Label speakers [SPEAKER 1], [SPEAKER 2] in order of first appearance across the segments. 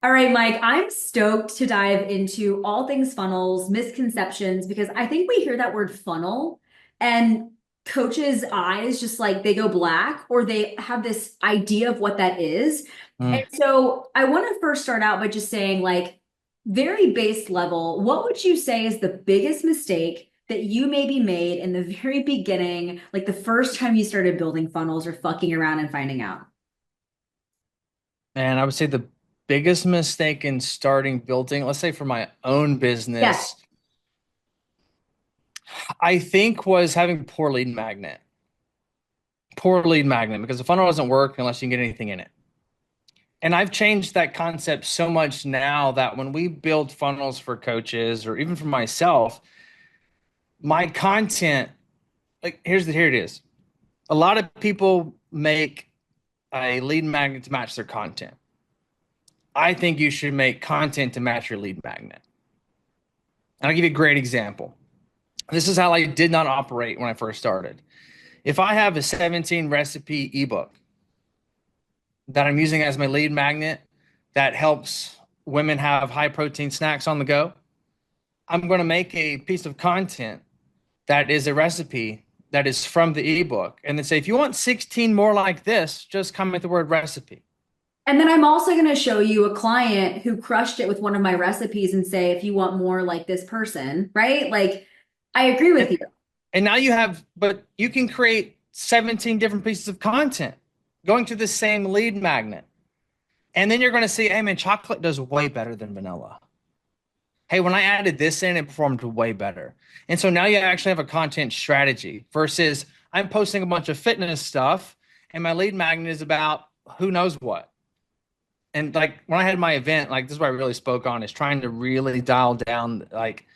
[SPEAKER 1] All right, Mike, I'm stoked to dive into all things funnels, misconceptions, because I think we hear that word funnel and coaches' eyes just like they go black or they have this idea of what that is. And
[SPEAKER 2] Mm.
[SPEAKER 1] so I want to first start out by just saying, like, very base level, what would you say is the biggest mistake that you maybe made in the very beginning, like the first time you started building funnels or fucking around and finding out?
[SPEAKER 2] And I would say the biggest mistake in starting building, let's say for my own
[SPEAKER 1] Yeah.
[SPEAKER 2] business, I think was having poor lead magnet. Poor lead magnet because the funnel doesn't work unless you can get anything in it. And I've changed that concept so much now that when we build funnels for coaches or even for myself, my content, like here it is. A lot of people make a lead magnet to match their content. I think you should make content to match your lead magnet. And I'll give you a great example. This is how I did not operate when I first started. If I have a 17 recipe ebook that I'm using as my lead magnet that helps women have high protein snacks on the go, I'm going to make a piece of content that is a recipe that is from the ebook and then say, if you want 16 more like this, just comment with the word recipe.
[SPEAKER 1] And then I'm also going to show you a client who crushed it with one of my recipes and say, if you want more like this person, right? Like, I agree with
[SPEAKER 2] And,
[SPEAKER 1] you.
[SPEAKER 2] and now you have, but you can create 17 different pieces of content going to the same lead magnet. And then you're going to see, hey man, chocolate does way better than vanilla. Hey, when I added this in, it performed way better. And so now you actually have a content strategy versus I'm posting a bunch of fitness stuff and my lead magnet is about who knows what. And like when I had my event, like this is what I really spoke on is trying to really dial down like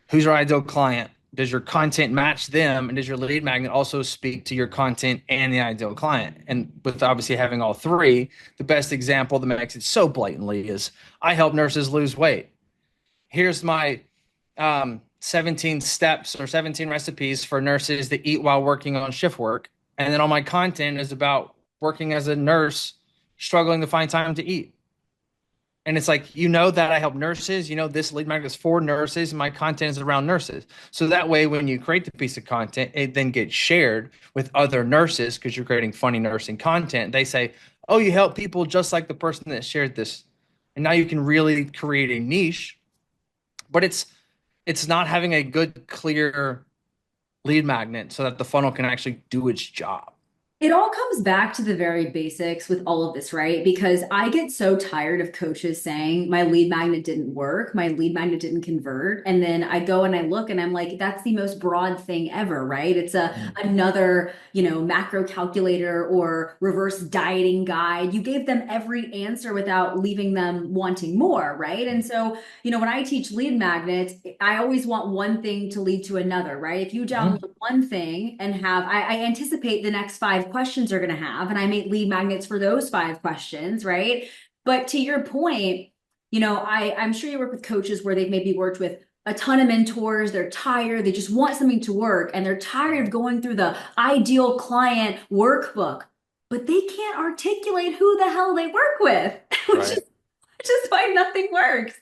[SPEAKER 2] who's your ideal client? Does your content match them? And does your lead magnet also speak to your content and the ideal client? And with obviously having all three, the best example that makes it so blatantly is I help nurses lose weight. Here's my 17 steps or 17 recipes for nurses that eat while working on shift work. And then all my content is about working as a nurse, struggling to find time to eat. And it's like, that I help nurses, this lead magnet is for nurses, and my content is around nurses. So that way, when you create the piece of content, it then gets shared with other nurses because you're creating funny nursing content. They say, oh, you help people just like the person that shared this. And now you can really create a niche, but it's not having a good, clear lead magnet so that the funnel can actually do its job.
[SPEAKER 1] It all comes back to the very basics with all of this, right? Because I get so tired of coaches saying my lead magnet didn't work, my lead magnet didn't convert, and then I go and I look and I'm like, that's the most broad thing ever, right? It's a another, macro calculator or reverse dieting guide. You gave them every answer without leaving them wanting more, right? And so, when I teach lead magnets, I always want one thing to lead to another, right? If you
[SPEAKER 2] Mhm.
[SPEAKER 1] download one thing and I anticipate the next five questions are going to have, and I make lead magnets for those five questions, right? But to your point, I'm sure you work with coaches where they've maybe worked with a ton of mentors. They're tired. They just want something to work and they're tired of going through the ideal client workbook, but they can't articulate who the hell they work with, which is
[SPEAKER 2] Right.
[SPEAKER 1] just why nothing works.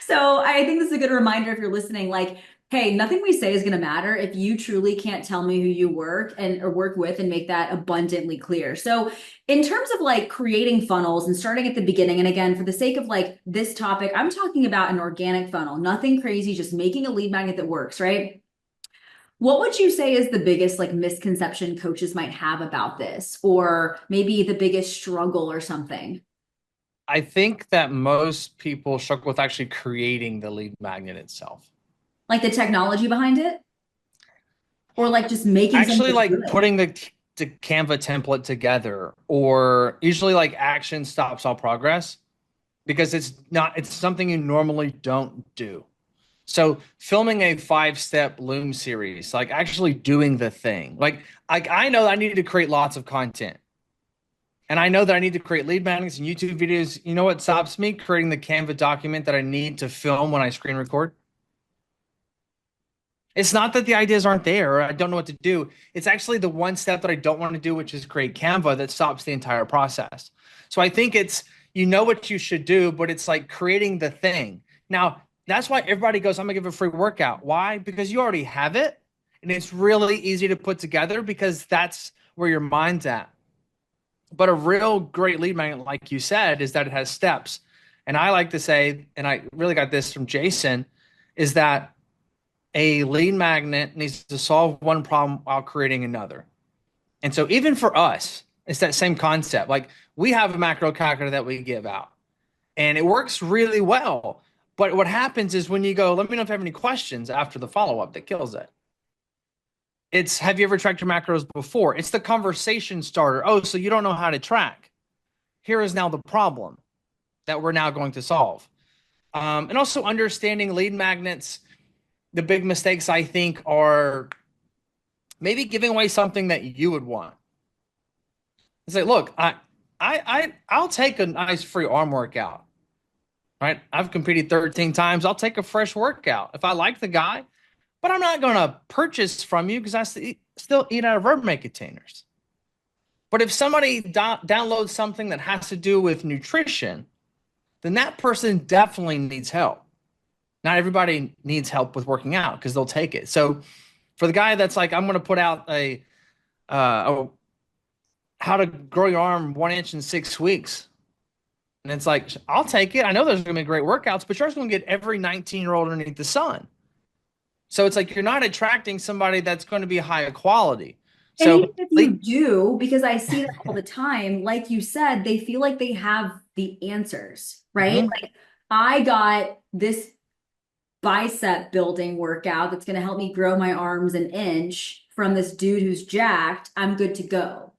[SPEAKER 1] So I think this is a good reminder if you're listening, like, hey, nothing we say is going to matter if you truly can't tell me who you work and or work with and make that abundantly clear. So in terms of like creating funnels and starting at the beginning, and again, for the sake of like this topic, I'm talking about an organic funnel, nothing crazy, just making a lead magnet that works, right? What would you say is the biggest like misconception coaches might have about this, or maybe the biggest struggle or something?
[SPEAKER 2] I think that most people struggle with actually creating the lead magnet itself.
[SPEAKER 1] Like the technology behind it, or like just making something
[SPEAKER 2] Actually,
[SPEAKER 1] that's
[SPEAKER 2] like
[SPEAKER 1] good?
[SPEAKER 2] putting the Canva template together, or usually like action stops all progress because it's something you normally don't do. So filming a 5-step Loom series, like actually doing the thing. Like I know I need to create lots of content. And I know that I need to create lead magnets and YouTube videos. You know what stops me? Creating the Canva document that I need to film when I screen record. It's not that the ideas aren't there or I don't know what to do. It's actually the one step that I don't want to do, which is create Canva that stops the entire process. So I think you know what you should do, but it's like creating the thing. Now, that's why everybody goes, I'm gonna give a free workout. Why? Because you already have it, and it's really easy to put together because that's where your mind's at. But a real great lead magnet, like you said, is that it has steps. And I like to say, and I really got this from Jason, is that a lead magnet needs to solve one problem while creating another. And so even for us, it's that same concept. Like we have a macro calculator that we give out and it works really well. But what happens is when you go, let me know if you have any questions after the follow up that kills it. It's have you ever tracked your macros before? It's the conversation starter. Oh, so you don't know how to track. Here is now the problem that we're now going to solve. And also understanding lead magnets. The big mistakes I think are maybe giving away something that you would want. It's like, look, I'll take a nice free arm workout. Right? I've competed 13 times. I'll take a fresh workout if I like the guy, but I'm not going to purchase from you because I still eat out of Rubbermaid containers. But if somebody downloads something that has to do with nutrition, then that person definitely needs help. Not everybody needs help with working out because they'll take it. So for the guy that's like, I'm going to put out a how to grow your arm 1 inch in 6 weeks. And it's like, I'll take it. I know there's going to be great workouts, but you're just going to get every 19-year-old underneath the sun. So it's like you're not attracting somebody that's going to be high quality.
[SPEAKER 1] And
[SPEAKER 2] So
[SPEAKER 1] even if you do, because I see that all the time, like you said, they feel like they have the answers, right?
[SPEAKER 2] Mhm.
[SPEAKER 1] Like I got this bicep building workout that's going to help me grow my arms an inch from this dude who's jacked. I'm good to go.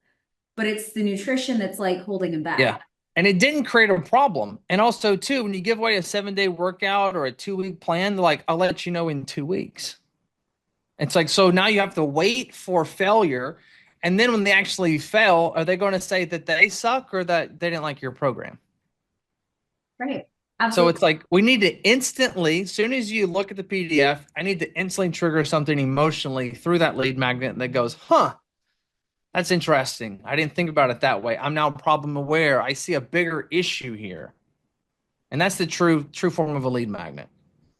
[SPEAKER 1] But it's the nutrition that's like holding him
[SPEAKER 2] Yeah.
[SPEAKER 1] back.
[SPEAKER 2] And it didn't create a problem. And also, too, when you give away a 7-day workout or a 2-week plan, they're like, I'll let you know in 2 weeks. It's like, so now you have to wait for failure. And then when they actually fail, are they going to say that they suck or that they didn't like your program?
[SPEAKER 1] Right.
[SPEAKER 2] So
[SPEAKER 1] Absolutely.
[SPEAKER 2] it's like we need to instantly, as soon as you look at the PDF, I need to instantly trigger something emotionally through that lead magnet that goes, huh, that's interesting. I didn't think about it that way. I'm now problem aware. I see a bigger issue here. And that's the true form of a lead magnet.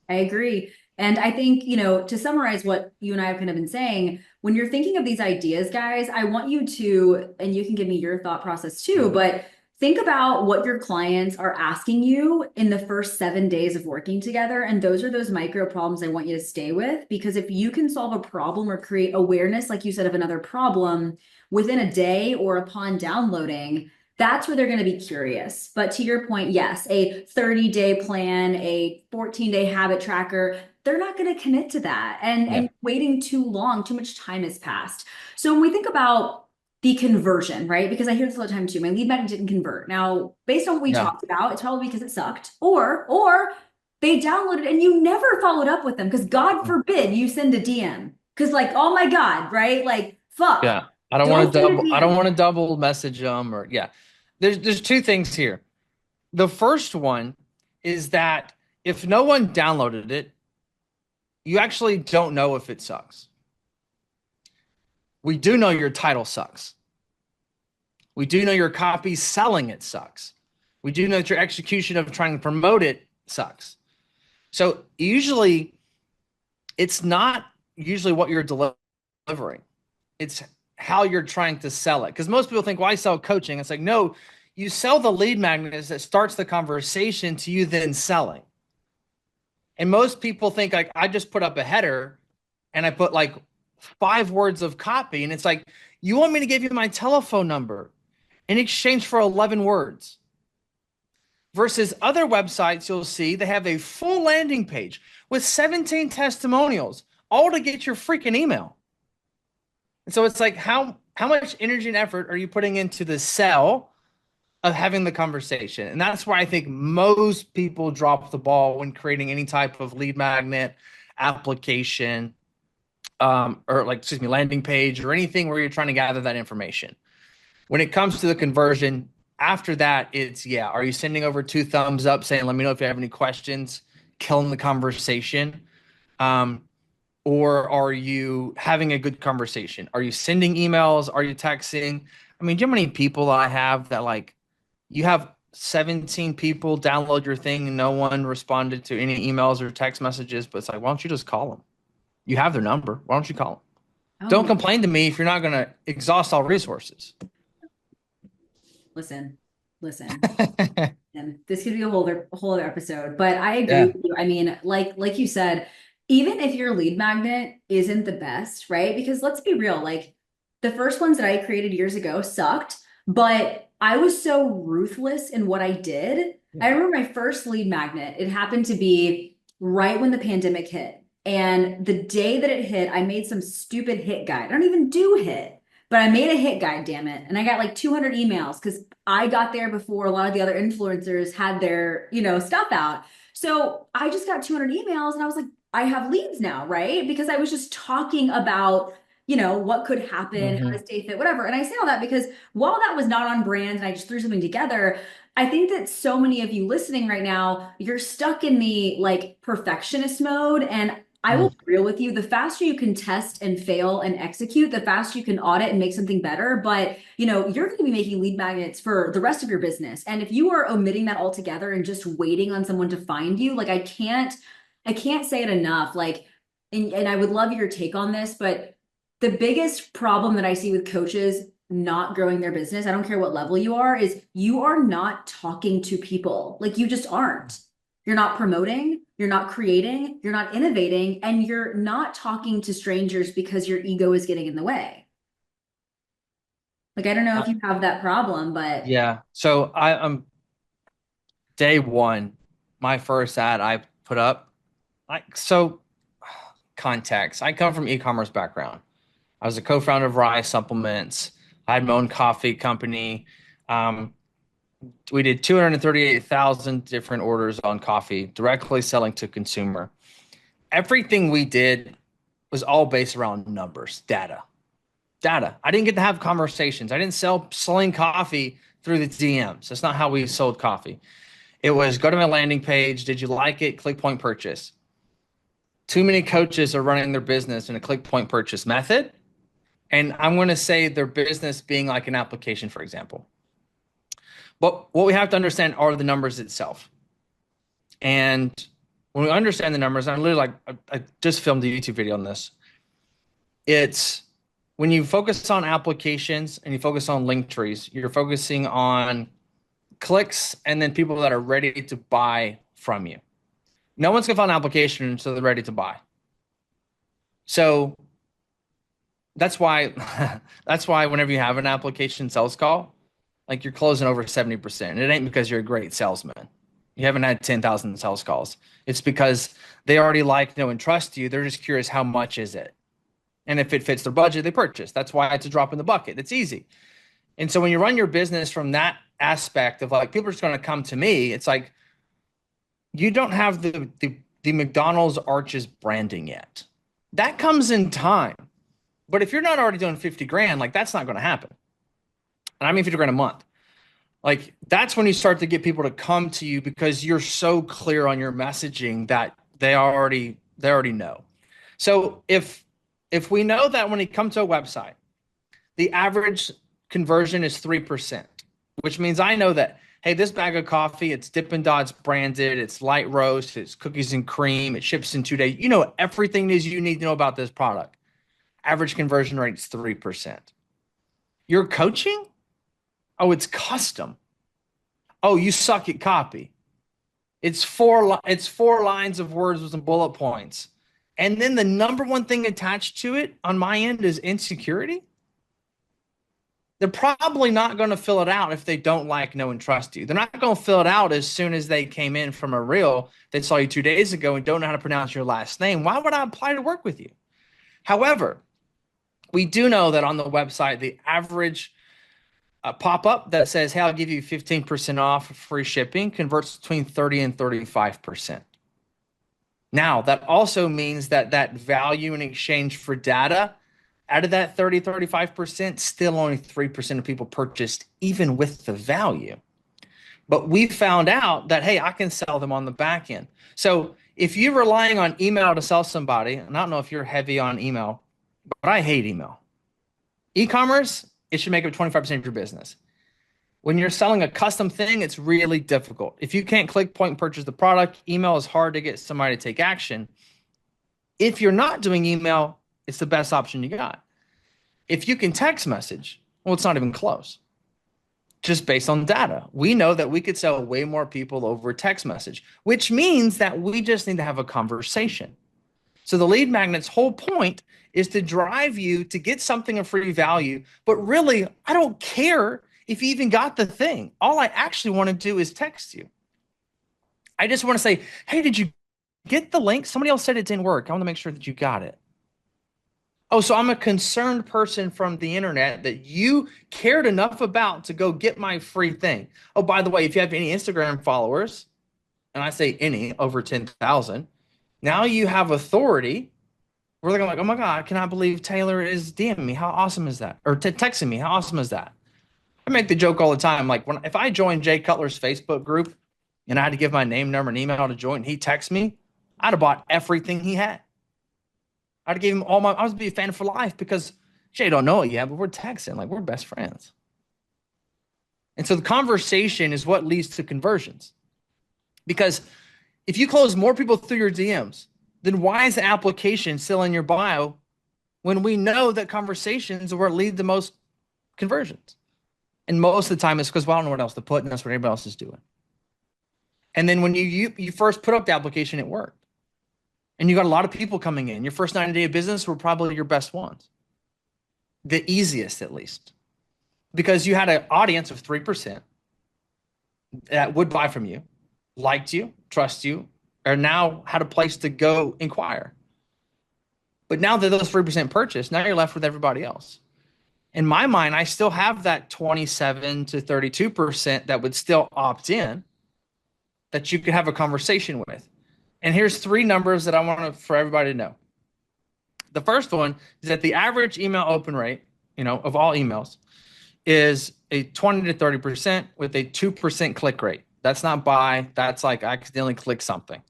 [SPEAKER 1] I agree. And I think, to summarize what you and I have kind of been saying, when you're thinking of these ideas, guys, I want you to, and you can give me your thought process too, but think about what your clients are asking you in the first 7 days of working together. And those are those micro problems I want you to stay with. Because if you can solve a problem or create awareness, like you said, of another problem within a day or upon downloading, that's where they're going to be curious. But to your point, yes, a 30-day plan, a 14-day habit tracker, they're not going to commit to that. And
[SPEAKER 2] Yeah.
[SPEAKER 1] waiting too long, too much time has passed. So when we think about the conversion, right? Because I hear this all the time too. My lead magnet didn't convert. Now, based on what we
[SPEAKER 2] Yeah.
[SPEAKER 1] talked about, it's probably because it sucked. Or they downloaded and you never followed up with them because God forbid you send a DM. Because like, oh my God, right? Like, fuck.
[SPEAKER 2] Yeah. I don't want
[SPEAKER 1] Don't
[SPEAKER 2] to
[SPEAKER 1] send a
[SPEAKER 2] double I don't
[SPEAKER 1] DM.
[SPEAKER 2] want to double message them or yeah. There's two things here. The first one is that if no one downloaded it, you actually don't know if it sucks. We do know your title sucks. We do know your copy selling it sucks. We do know that your execution of trying to promote it sucks. So usually it's not usually what you're delivering. It's how you're trying to sell it. Because most people think, well, I sell coaching. It's like, no, you sell the lead magnet that starts the conversation to you then selling. And most people think like I just put up a header and I put like 5 words of copy. And it's like, you want me to give you my telephone number in exchange for 11 words. Versus other websites, you'll see they have a full landing page with 17 testimonials, all to get your freaking email. And so it's like, how much energy and effort are you putting into the sell of having the conversation? And that's why I think most people drop the ball when creating any type of lead magnet application, or like, excuse me, landing page or anything where you're trying to gather that information. When it comes to the conversion, after that, it's yeah. Are you sending over 2 thumbs up saying, let me know if you have any questions, killing the conversation? Or are you having a good conversation? Are you sending emails? Are you texting? I mean, do you know how many people I have that like you have 17 people download your thing and no one responded to any emails or text messages, but it's like, why don't you just call them? You have their number. Why don't you call them?
[SPEAKER 1] Oh
[SPEAKER 2] Don't
[SPEAKER 1] my,
[SPEAKER 2] complain to me if you're not going to exhaust all resources.
[SPEAKER 1] listen, listen. And this could be a whole other episode, but I agree
[SPEAKER 2] Yeah.
[SPEAKER 1] with you. I mean, like you said, even if your lead magnet isn't the best, right? Because let's be real, like the first ones that I created years ago sucked, but I was so ruthless in what I did. I remember my first lead magnet, it happened to be right when the pandemic hit. And the day that it hit, I made some stupid hit guide. I don't even do hit, but I made a hit guide, damn it. And I got like 200 emails because I got there before a lot of the other influencers had their, stuff out. So I just got 200 emails and I was like, I have leads now, right? Because I was just talking about, what could happen, how to
[SPEAKER 2] Mhm.
[SPEAKER 1] stay fit, whatever. And I say all that because while that was not on brand and I just threw something together, I think that so many of you listening right now, you're stuck in the like perfectionist mode. And I will
[SPEAKER 2] Mm.
[SPEAKER 1] be real with you. The faster you can test and fail and execute, the faster you can audit and make something better. But you're going to be making lead magnets for the rest of your business. And if you are omitting that altogether and just waiting on someone to find you, like I can't say it enough. Like, and I would love your take on this, but the biggest problem that I see with coaches not growing their business, I don't care what level you are, is you are not talking to people. Like you just aren't. You're not promoting, you're not creating, you're not innovating, and you're not talking to strangers because your ego is getting in the way. Like, I don't know
[SPEAKER 2] Uh,
[SPEAKER 1] if you have that problem, but
[SPEAKER 2] yeah. So I'm day one, my first ad I put up. So context. I come from e-commerce background. I was a co-founder of Rye Supplements. I had my own coffee company. Um, we did 238,000 different orders on coffee, directly selling to consumer. Everything we did was all based around numbers, data. I didn't get to have conversations. I didn't selling coffee through the DMs. That's not how we sold coffee. It was go to my landing page. Did you like it? Click point purchase. Too many coaches are running their business in a click point purchase method. And I'm going to say their business being like an application, for example. But what we have to understand are the numbers itself. And when we understand the numbers, I'm literally like, I just filmed a YouTube video on this. It's when you focus on applications and you focus on link trees, you're focusing on clicks and then people that are ready to buy from you. No one's gonna find an application until they're ready to buy. So that's why that's why whenever you have an application sales call, like you're closing over 70%. It ain't because you're a great salesman. You haven't had 10,000 sales calls. It's because they already like, know, and trust you. They're just curious how much is it? And if it fits their budget, they purchase. That's why it's a drop in the bucket. It's easy. And so when you run your business from that aspect of like people are just going to come to me, it's like you don't have the McDonald's Arches branding yet. That comes in time. But if you're not already doing 50 grand, like that's not going to happen. And I mean 50 grand a month. Like that's when you start to get people to come to you because you're so clear on your messaging that they already know. So if we know that when you come to a website, the average conversion is 3%, which means I know that, hey, this bag of coffee, it's Dippin' Dots branded, it's light roast, it's cookies and cream, it ships in 2 days. You know everything is you need to know about this product. Average conversion rate is 3%. Your coaching? Oh, it's custom. Oh, you suck at copy. It's four lines of words with some bullet points. And then the number one thing attached to it on my end is insecurity. They're probably not going to fill it out if they don't like, know, and trust you. They're not going to fill it out as soon as they came in from a reel they saw you 2 days ago and don't know how to pronounce your last name. Why would I apply to work with you? However, we do know that on the website, the average pop up that says, hey, I'll give you 15% off free shipping converts between 30 and 35%. Now, that also means that that value in exchange for data out of that 35%, still only 3% of people purchased, even with the value. But we found out that, hey, I can sell them on the back end. So if you're relying on email to sell somebody, and I don't know if you're heavy on email, but I hate email. E-commerce, it should make up 25% of your business. When you're selling a custom thing, it's really difficult. If you can't click, point, and purchase the product, email is hard to get somebody to take action. If you're not doing email, it's the best option you got. If you can text message, well, it's not even close. Just based on data, we know that we could sell way more people over text message, which means that we just need to have a conversation. So the lead magnet's whole point is to drive you to get something of free value. But really, I don't care if you even got the thing. All I actually want to do is text you. I just want to say, hey, did you get the link? Somebody else said it didn't work. I want to make sure that you got it. Oh, so I'm a concerned person from the internet that you cared enough about to go get my free thing. Oh, by the way, if you have any Instagram followers, and I say any, over 10,000, now you have authority. We're looking like, oh my God, I cannot believe Taylor is DMing me. How awesome is that? Or texting me. How awesome is that? I make the joke all the time. Like if I joined Jay Cutler's Facebook group and I had to give my name, number, and email to join, and he texts me, I'd have bought everything he had. I'd have gave him all my, I was be a fan for life because Jay don't know it yet, but we're texting, like we're best friends. And so the conversation is what leads to conversions. Because if you close more people through your DMs, then why is the application still in your bio when we know that conversations are where it lead to most conversions? And most of the time it's because, well, I don't know what else to put, and that's what everybody else is doing. And then when you first put up the application, it worked. And you got a lot of people coming in. Your first 90 day of business were probably your best ones. The easiest, at least. Because you had an audience of 3% that would buy from you, liked you, trust you, or now had a place to go inquire. But now that those 3% purchase, now you're left with everybody else. In my mind, I still have that 27 to 32% that would still opt in that you could have a conversation with. And here's 3 numbers that I want for everybody to know. The first one is that the average email open rate, of all emails, is a 20 to 30% with a 2% click rate. That's not buy. That's like I accidentally click something.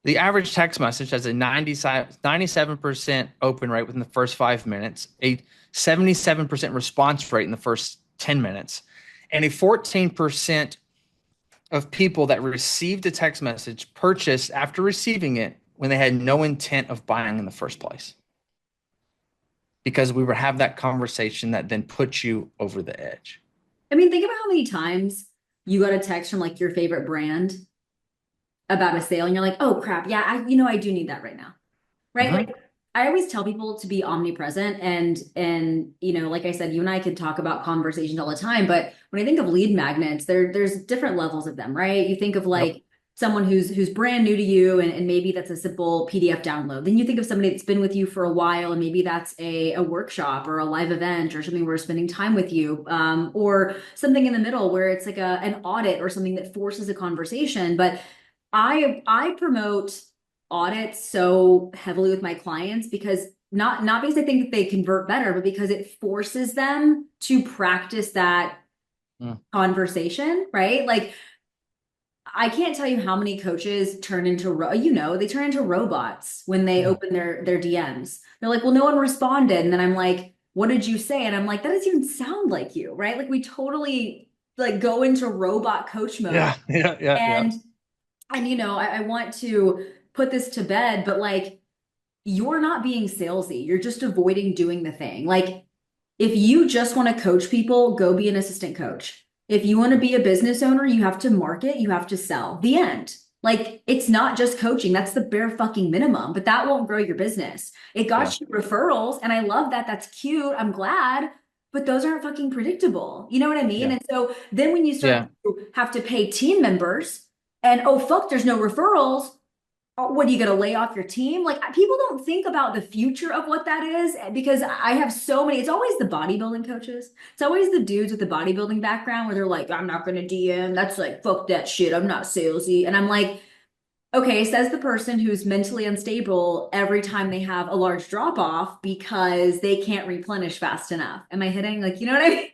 [SPEAKER 2] The average text message has a 97% open rate within the first 5 minutes, a 77% response rate in the first 10 minutes, and a 14% of people that received a text message purchased after receiving it when they had no intent of buying in the first place. Because we were having that conversation that then puts you over the edge.
[SPEAKER 1] I mean, think about how many times you got a text from like your favorite brand about a sale and you're like, oh crap, yeah, I do need that right now. Right?
[SPEAKER 2] Mm-hmm.
[SPEAKER 1] Like I always tell people to be omnipresent and like I said, you and I could talk about conversations all the time, but when I think of lead magnets, there's different levels of them, right? You think of like
[SPEAKER 2] Yep.
[SPEAKER 1] someone who's brand new to you and maybe that's a simple PDF download. Then you think of somebody that's been with you for a while and maybe that's a workshop or a live event or something where we're spending time with you, or something in the middle where it's like an audit or something that forces a conversation. But I promote audits so heavily with my clients because not because I think that they convert better, but because it forces them to practice that conversation, right? Like I can't tell you how many coaches turn into they turn into robots when they open their DMs. They're like, well, no one responded. And then I'm like, what did you say? And I'm like, that doesn't even sound like you, right? Like we totally like go into robot coach mode.
[SPEAKER 2] Yeah.
[SPEAKER 1] And I want to put this to bed, but like you're not being salesy. You're just avoiding doing the thing. Like if you just want to coach people, go be an assistant coach. If you want to be a business owner, you have to market, you have to sell. The end. Like it's not just coaching. That's the bare fucking minimum, but that won't grow your business. It
[SPEAKER 2] Yeah.
[SPEAKER 1] got you referrals and I love that. That's cute. I'm glad, but those aren't fucking predictable. You know what I mean?
[SPEAKER 2] Yeah.
[SPEAKER 1] And so then when you start
[SPEAKER 2] Yeah.
[SPEAKER 1] to have to pay team members and oh fuck, there's no referrals. What are you going to lay off your team? Like people don't think about the future of what that is because I have so many. It's always the bodybuilding coaches. It's always the dudes with the bodybuilding background where they're like, I'm not going to DM. That's like, fuck that shit. I'm not salesy. And I'm like, okay, says the person who's mentally unstable every time they have a large drop off because they can't replenish fast enough. Am I hitting? Like, you know what I mean?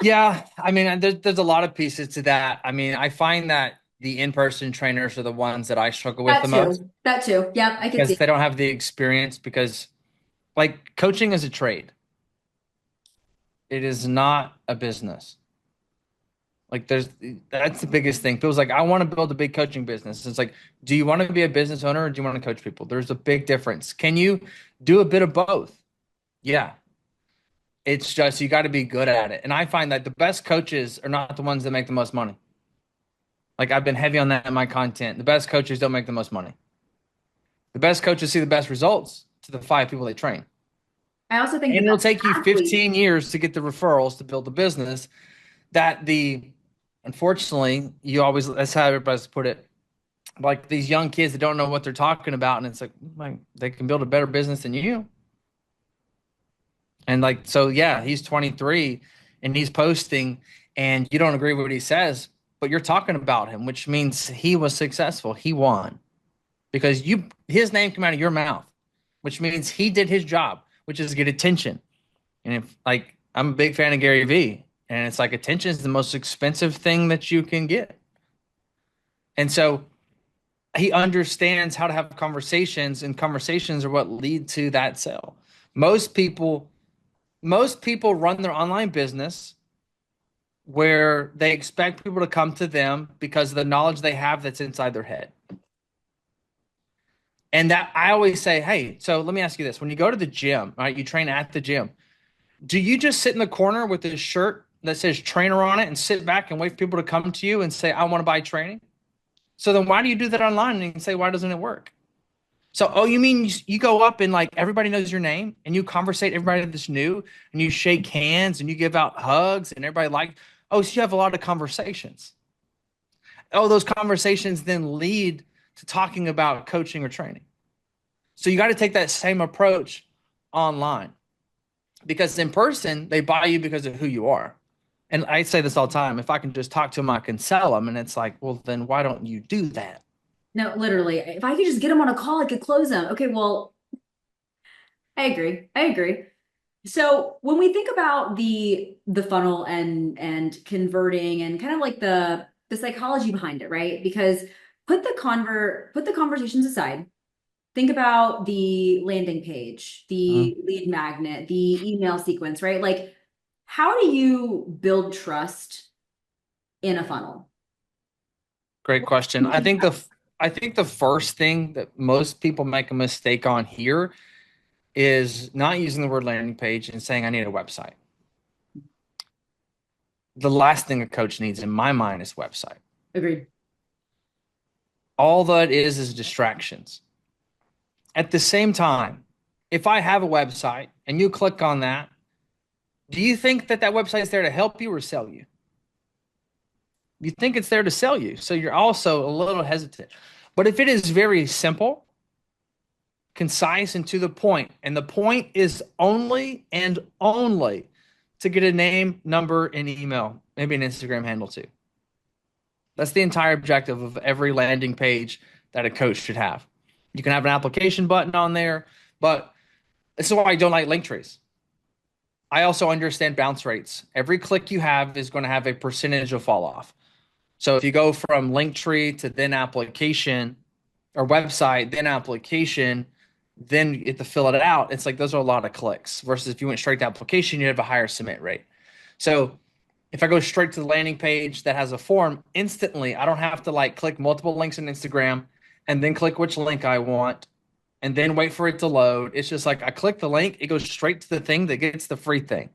[SPEAKER 2] Yeah. I mean, there's a lot of pieces to that. I mean, I find that the in-person trainers are the ones that I struggle with
[SPEAKER 1] That
[SPEAKER 2] the most
[SPEAKER 1] too. That too. Yep, I could
[SPEAKER 2] because
[SPEAKER 1] see.
[SPEAKER 2] they don't have the experience because like coaching is a trade. It is not a business. Like that's the biggest thing. People's like, I want to build a big coaching business. It's like, do you want to be a business owner or do you want to coach people? There's a big difference. Can you do a bit of both? Yeah. It's just you got to be good at it. And I find that the best coaches are not the ones that make the most money. Like I've been heavy on that in my content. The best coaches don't make the most money. The best coaches see the best results to the 5 people they train.
[SPEAKER 1] I also think the
[SPEAKER 2] And it'll
[SPEAKER 1] best
[SPEAKER 2] take you
[SPEAKER 1] athlete.
[SPEAKER 2] 15 years to get the referrals to build the business that unfortunately, you always, that's how everybody's put it. Like these young kids that don't know what they're talking about. And it's like they can build a better business than you. And like, so yeah, he's 23 and he's posting and you don't agree with what he says, but you're talking about him, which means he was successful. He won because his name came out of your mouth, which means he did his job, which is get attention. And if like, I'm a big fan of Gary Vee and it's like attention is the most expensive thing that you can get. And so he understands how to have conversations and conversations are what lead to that sale. Most people most people run their online business where they expect people to come to them because of the knowledge they have that's inside their head. And that I always say, hey, so let me ask you this. When you go to the gym, right, you train at the gym, do you just sit in the corner with this shirt that says trainer on it and sit back and wait for people to come to you and say, I want to buy training? So then why do you do that online and you can say, why doesn't it work? So, oh, you mean you go up and like everybody knows your name and you conversate everybody that's new and you shake hands and you give out hugs and everybody like, oh, so you have a lot of conversations. Oh, those conversations then lead to talking about coaching or training. So you got to take that same approach online because in person, they buy you because of who you are. And I say this all the time. If I can just talk to them, I can sell them. And it's like, well, then why don't you do that?
[SPEAKER 1] No, literally, if I could just get them on a call, I could close them. Okay, well, I agree. I agree. So when we think about the funnel and converting and kind of like the psychology behind it, right? Because put the conversations aside. Think about the landing page,
[SPEAKER 2] Mhm.
[SPEAKER 1] the lead magnet, the email sequence, right? Like, how do you build trust in a funnel?
[SPEAKER 2] Great
[SPEAKER 1] What do
[SPEAKER 2] question.
[SPEAKER 1] you think about?
[SPEAKER 2] I think the first thing that most people make a mistake on here is not using the word landing page and saying I need a website. The last thing a coach needs in my mind is website.
[SPEAKER 1] Agreed.
[SPEAKER 2] All that is distractions. At the same time, if I have a website and you click on that, do you think that that website is there to help you or sell you? You think it's there to sell you. So you're also a little hesitant. But if it is very simple, concise, and to the point, and the point is only and only to get a name, number, and email, maybe an Instagram handle too. That's the entire objective of every landing page that a coach should have. You can have an application button on there, but this is why I don't like link trees. I also understand bounce rates. Every click you have is going to have a percentage of fall off. So if you go from link tree to then application or website, then application, then you have to fill it out. It's like those are a lot of clicks versus if you went straight to application, you have a higher submit rate. So if I go straight to the landing page that has a form instantly, I don't have to like click multiple links in Instagram and then click which link I want and then wait for it to load. It's just like I click the link, it goes straight to the thing that gets the free thing.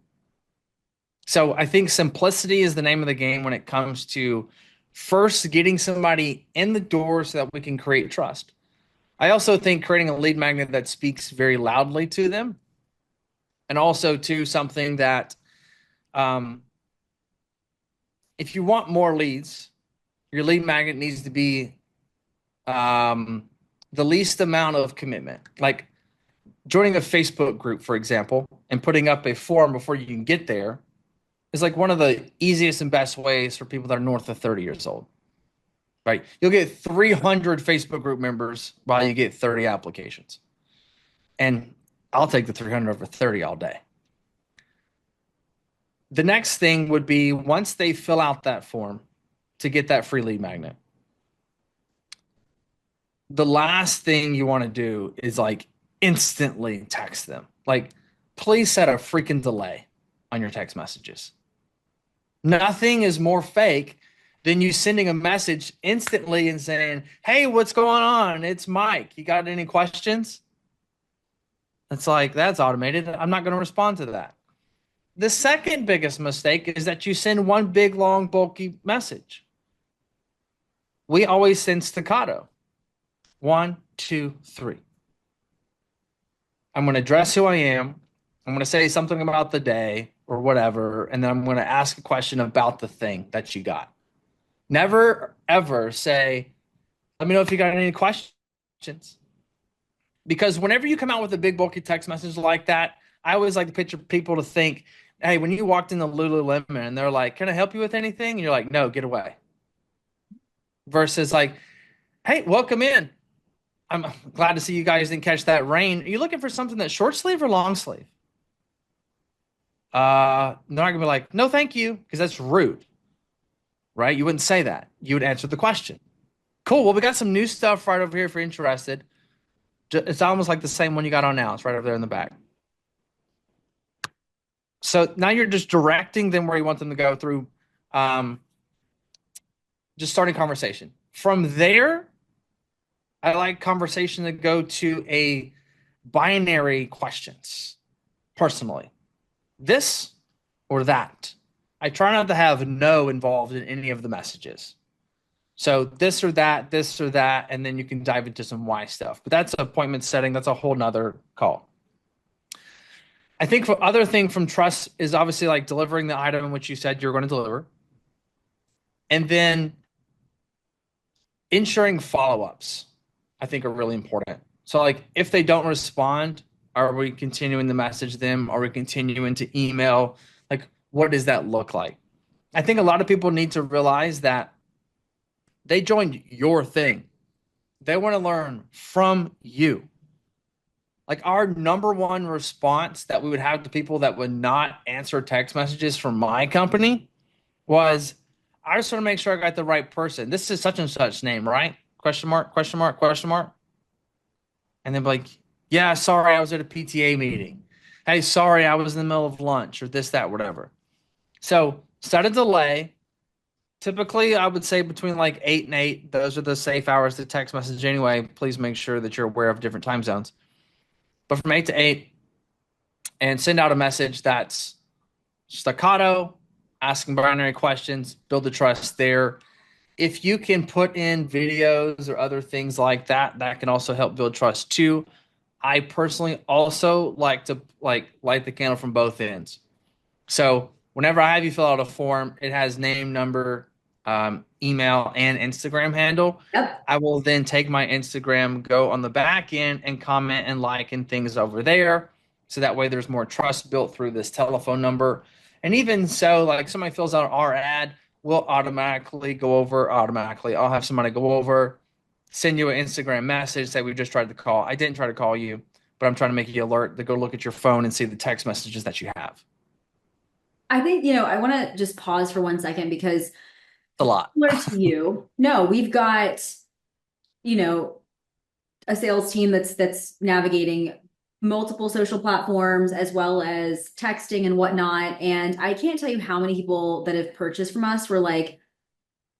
[SPEAKER 2] So I think simplicity is the name of the game when it comes to first getting somebody in the door so that we can create trust. I also think creating a lead magnet that speaks very loudly to them and also to something that um, if you want more leads, your lead magnet needs to be um, the least amount of commitment. Like joining a Facebook group, for example, and putting up a form before you can get there is like one of the easiest and best ways for people that are north of 30 years old, right? You'll get 300 Facebook group members while you get 30 applications. And I'll take the 300 over 30 all day. The next thing would be once they fill out that form to get that free lead magnet, the last thing you want to do is like instantly text them. Like, please set a freaking delay on your text messages. Nothing is more fake than you sending a message instantly and saying, "Hey, what's going on? It's Mike. You got any questions?" It's like, that's automated. I'm not going to respond to that. The second biggest mistake is that you send one big, long, bulky message. We always send staccato. One, two, three. I'm going to address who I am. I'm going to say something about the day or whatever. And then I'm going to ask a question about the thing that you got. Never, ever say, let me know if you got any questions. Because whenever you come out with a big, bulky text message like that, I always like to picture people to think, hey, when you walked in the Lululemon and they're like, can I help you with anything? And you're like, no, get away. Versus like, hey, welcome in. I'm glad to see you guys didn't catch that rain. Are you looking for something that's short sleeve or long sleeve? They're not gonna be like, no, thank you, because that's rude, right? You wouldn't say that. You would answer the question. Cool. Well, we got some new stuff right over here if you're interested. It's almost like the same one you got on now. It's right over there in the back. So now you're just directing them where you want them to go through, um, just starting conversation. From there, I like conversation to go to a binary questions personally. This or that. I try not to have no involved in any of the messages. So this or that, and then you can dive into some why stuff. But that's appointment setting. That's a whole nother call. I think for other thing from trust is obviously like delivering the item in which you said you're going to deliver. And then ensuring follow-ups, I think are really important. So like if they don't respond, are we continuing to message them? Are we continuing to email? Like what does that look like? I think a lot of people need to realize that they joined your thing. They want to learn from you. Like our number one response that we would have to people that would not answer text messages from my company was, I just want to make sure I got the right person. This is such and such name, right? Question mark, question mark, question mark. And then be like, yeah, sorry, I was at a PTA meeting. Hey, sorry, I was in the middle of lunch or this, that, whatever. So set a delay. Typically, I would say between like 8 and 8. Those are the safe hours to text message anyway. Please make sure that you're aware of different time zones. But from 8 to 8, and send out a message that's staccato, asking binary questions, build the trust there. If you can put in videos or other things like that, that can also help build trust too. I personally also like to like light the candle from both ends. So whenever I have you fill out a form, it has name, number, email, and Instagram handle.
[SPEAKER 1] Yep.
[SPEAKER 2] I will then take my Instagram, go on the back end, and comment and like and things over there. So that way there's more trust built through this telephone number. And even so, like somebody fills out our ad, we'll automatically go over automatically. I'll have somebody go over, send you an Instagram message, say we just tried to call. I didn't try to call you, but I'm trying to make you alert to go look at your phone and see the text messages that you have.
[SPEAKER 1] I think, I want to just pause for 1 second because
[SPEAKER 2] A lot.
[SPEAKER 1] similar to you, no, we've got, you know, a sales team that's navigating multiple social platforms as well as texting and whatnot. And I can't tell you how many people that have purchased from us were like,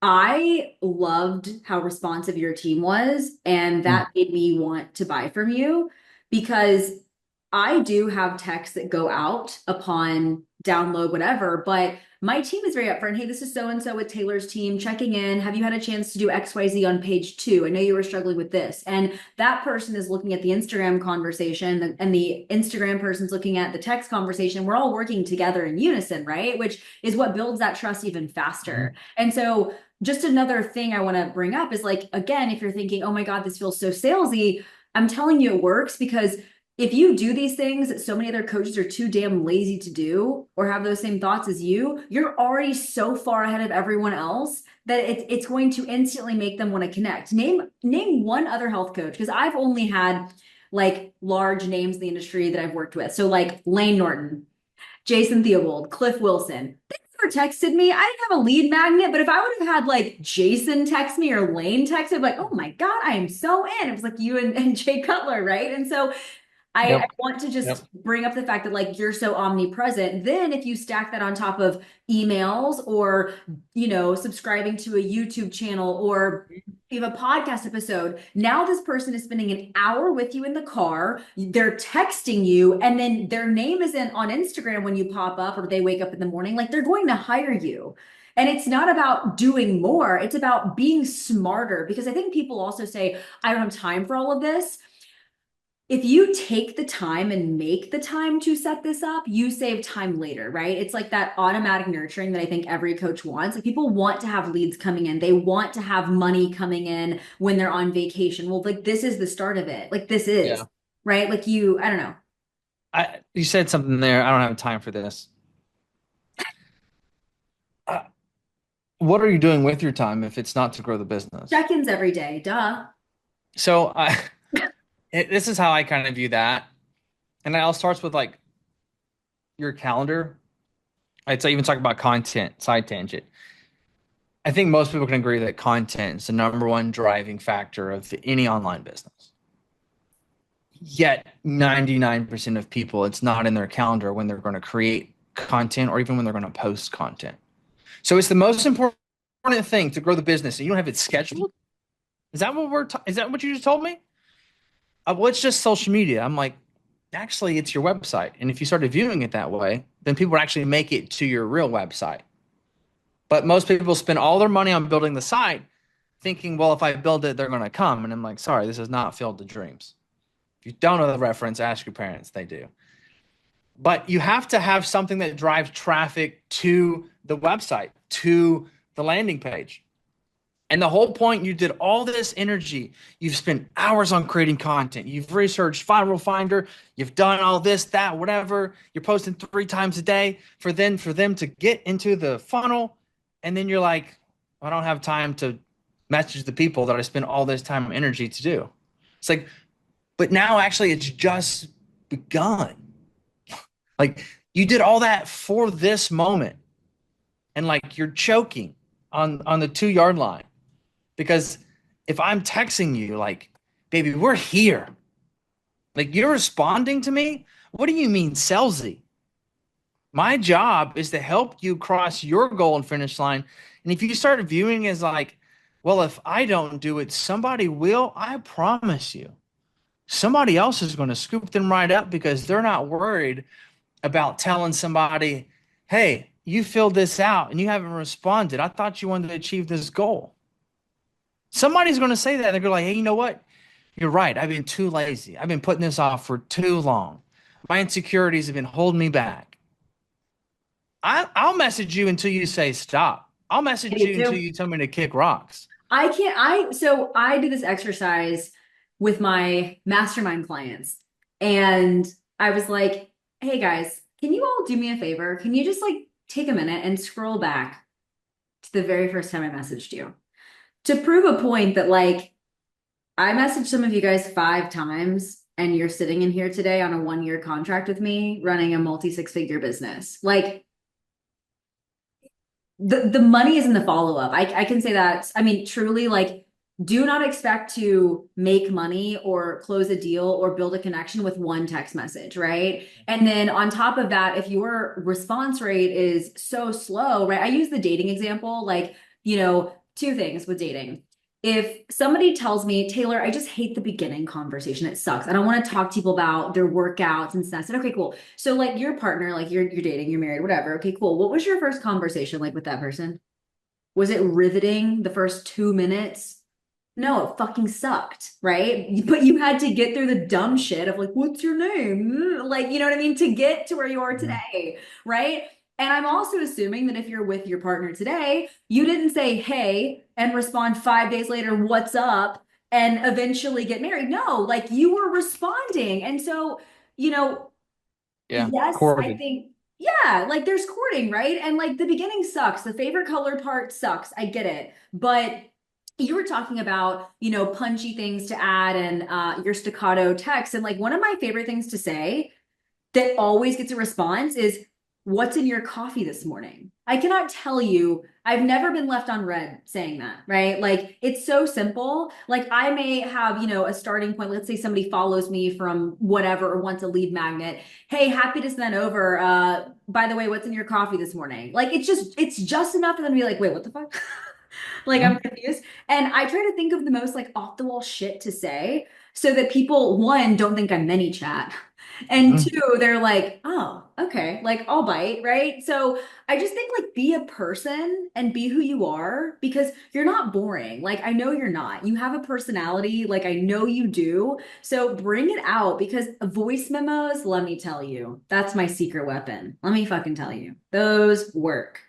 [SPEAKER 1] I loved how responsive your team was, and
[SPEAKER 2] Mm.
[SPEAKER 1] that made me want to buy from you because I do have texts that go out upon download, whatever, but my team is very upfront. Hey, this is so and so with Taylor's team checking in. Have you had a chance to do XYZ on page 2? I know you were struggling with this. And that person is looking at the Instagram conversation, and the Instagram person's looking at the text conversation. We're all working together in unison, right? Which is what builds that trust even faster. And so, just another thing I want to bring up is like, again, if you're thinking, oh my God, this feels so salesy, I'm telling you it works because if you do these things that so many other coaches are too damn lazy to do or have those same thoughts as you, you're already so far ahead of everyone else that it's going to instantly make them want to connect. Name one other health coach, because I've only had like large names in the industry that I've worked with. So like Lane Norton, Jason Theobald, Cliff Wilson. They never texted me. I didn't have a lead magnet, but if I would have had like Jason text me or Lane text me, like, oh my God, I am so in. It was like you and Jay Cutler, right? And so I
[SPEAKER 2] Yep.
[SPEAKER 1] want to
[SPEAKER 2] Yep.
[SPEAKER 1] just bring up the fact that like you're so omnipresent. Then if you stack that on top of emails or, subscribing to a YouTube channel or you have a podcast episode, now this person is spending an hour with you in the car. They're texting you, and then their name isn't on Instagram when you pop up or they wake up in the morning. Like they're going to hire you. And it's not about doing more, it's about being smarter. Because I think people also say, I don't have time for all of this. If you take the time and make the time to set this up, you save time later, right? It's like that automatic nurturing that I think every coach wants. Like people want to have leads coming in, they want to have money coming in when they're on vacation. Well, like this is the start of it. Like this is,
[SPEAKER 2] Yeah.
[SPEAKER 1] right? Like I don't know.
[SPEAKER 2] You said something there. I don't have time for this. Uh, what are you doing with your time if it's not to grow the business?
[SPEAKER 1] Check-ins every day, duh.
[SPEAKER 2] So this is how I kind of view that. And it all starts with like your calendar. I'd say even talk about content, side tangent. I think most people can agree that content is the number one driving factor of any online business. Yet 99% of people, it's not in their calendar when they're going to create content or even when they're going to post content. So it's the most important thing to grow the business. And you don't have it scheduled. Is that what is that what you just told me? Well, it's just social media. I'm like, actually, it's your website. And if you started viewing it that way, then people would actually make it to your real website. But most people spend all their money on building the site thinking, well, if I build it, they're going to come. And I'm like, sorry, this is not Field of Dreams. If you don't know the reference, ask your parents. They do. But you have to have something that drives traffic to the website, to the landing page. And the whole point, you did all this energy. You've spent hours on creating content. You've researched Viral Finder. You've done all this, that, whatever. You're posting 3 times a day for them to get into the funnel. And then you're like, I don't have time to message the people that I spent all this time and energy to do. It's like, but now actually it's just begun. Like you did all that for this moment. And like you're choking on the 2 yard line. Because if I'm texting you, like, baby, we're here. Like, you're responding to me? What do you mean, salesy? My job is to help you cross your goal and finish line. And if you start viewing it as like, well, if I don't do it, somebody will, I promise you, somebody else is going to scoop them right up because they're not worried about telling somebody, hey, you filled this out and you haven't responded. I thought you wanted to achieve this goal. Somebody's going to say that. They're going to be like, hey, you know what? You're right. I've been too lazy. I've been putting this off for too long. My insecurities have been holding me back. I'll message you until you say stop. I'll
[SPEAKER 1] I
[SPEAKER 2] message
[SPEAKER 1] do
[SPEAKER 2] you until
[SPEAKER 1] too.
[SPEAKER 2] you tell me to kick rocks.
[SPEAKER 1] So I do this exercise with my mastermind clients. And I was like, hey guys, can you all do me a favor? Can you just like take a minute and scroll back to the very first time I messaged you to prove a point that like I messaged some of you guys 5 times and you're sitting in here today on a 1-year contract with me running a multi 6-figure business. Like the money is in the follow-up. I can say that. I mean, truly, like, do not expect to make money or close a deal or build a connection with one text message, right? And then on top of that, if your response rate is so slow, right? I use the dating example, like, 2 things with dating. If somebody tells me, Taylor, I just hate the beginning conversation. It sucks. I don't want to talk to people about their workouts and stuff. I said, okay, cool. So like your partner, like you're dating, you're married, whatever. Okay, cool. What was your first conversation like with that person? Was it riveting the first 2 minutes? No, it fucking sucked, right? But you had to get through the dumb shit of like, what's your name? Like, you know what I mean? To get to where you are
[SPEAKER 2] Mhm.
[SPEAKER 1] today, right? And I'm also assuming that if you're with your partner today, you didn't say, hey, and respond 5 days later, what's up? And eventually get married. No, like you were responding. And so, you know,
[SPEAKER 2] Yeah.
[SPEAKER 1] yes, I
[SPEAKER 2] Courted.
[SPEAKER 1] think, yeah, like there's courting, right? And like the beginning sucks. The favorite color part sucks. I get it. But you were talking about, punchy things to add and your staccato text. And like one of my favorite things to say that always gets a response is, what's in your coffee this morning? I cannot tell you I've never been left on red saying that, right? Like it's so simple. Like I may have, a starting point. Let's say somebody follows me from whatever or wants a lead magnet. Hey, happy to send over. By the way, what's in your coffee this morning? Like it's just enough for them to be like, wait, what the fuck? Like I'm
[SPEAKER 2] Mhm.
[SPEAKER 1] confused. And I try to think of the most like off the wall shit to say so that people, one, don't think I'm many chat. And
[SPEAKER 2] Mhm.
[SPEAKER 1] two, they're like, oh, okay, like I'll bite, right? So I just think like be a person and be who you are because you're not boring. Like I know you're not. You have a personality, like I know you do. So bring it out because voice memos, let me tell you, that's my secret weapon. Let me fucking tell you. Those work.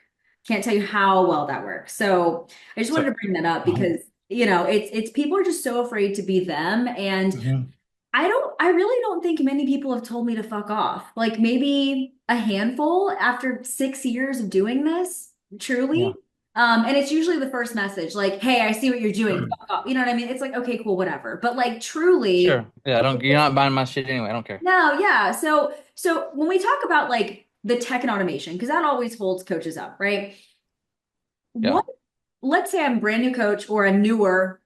[SPEAKER 1] Can't tell you how well that works. So I just wanted
[SPEAKER 2] So,
[SPEAKER 1] to bring that up
[SPEAKER 2] uh-huh.
[SPEAKER 1] because it's people are just so afraid to be them and
[SPEAKER 2] Mhm.
[SPEAKER 1] I really don't think many people have told me to fuck off. Like maybe a handful after 6 years of doing this,
[SPEAKER 2] Yeah.
[SPEAKER 1] truly. And it's usually the first message, like, hey, I see what you're doing, fuck off. You know what I mean? It's like, okay, cool, whatever. But like truly,
[SPEAKER 2] Sure. Yeah, I don't, you're not buying my shit anyway. I don't care.
[SPEAKER 1] no, yeah. So when we talk about like the tech and automation, because that always holds coaches up, right?
[SPEAKER 2] Yeah.
[SPEAKER 1] What let's say I'm a brand new coach or I'm newer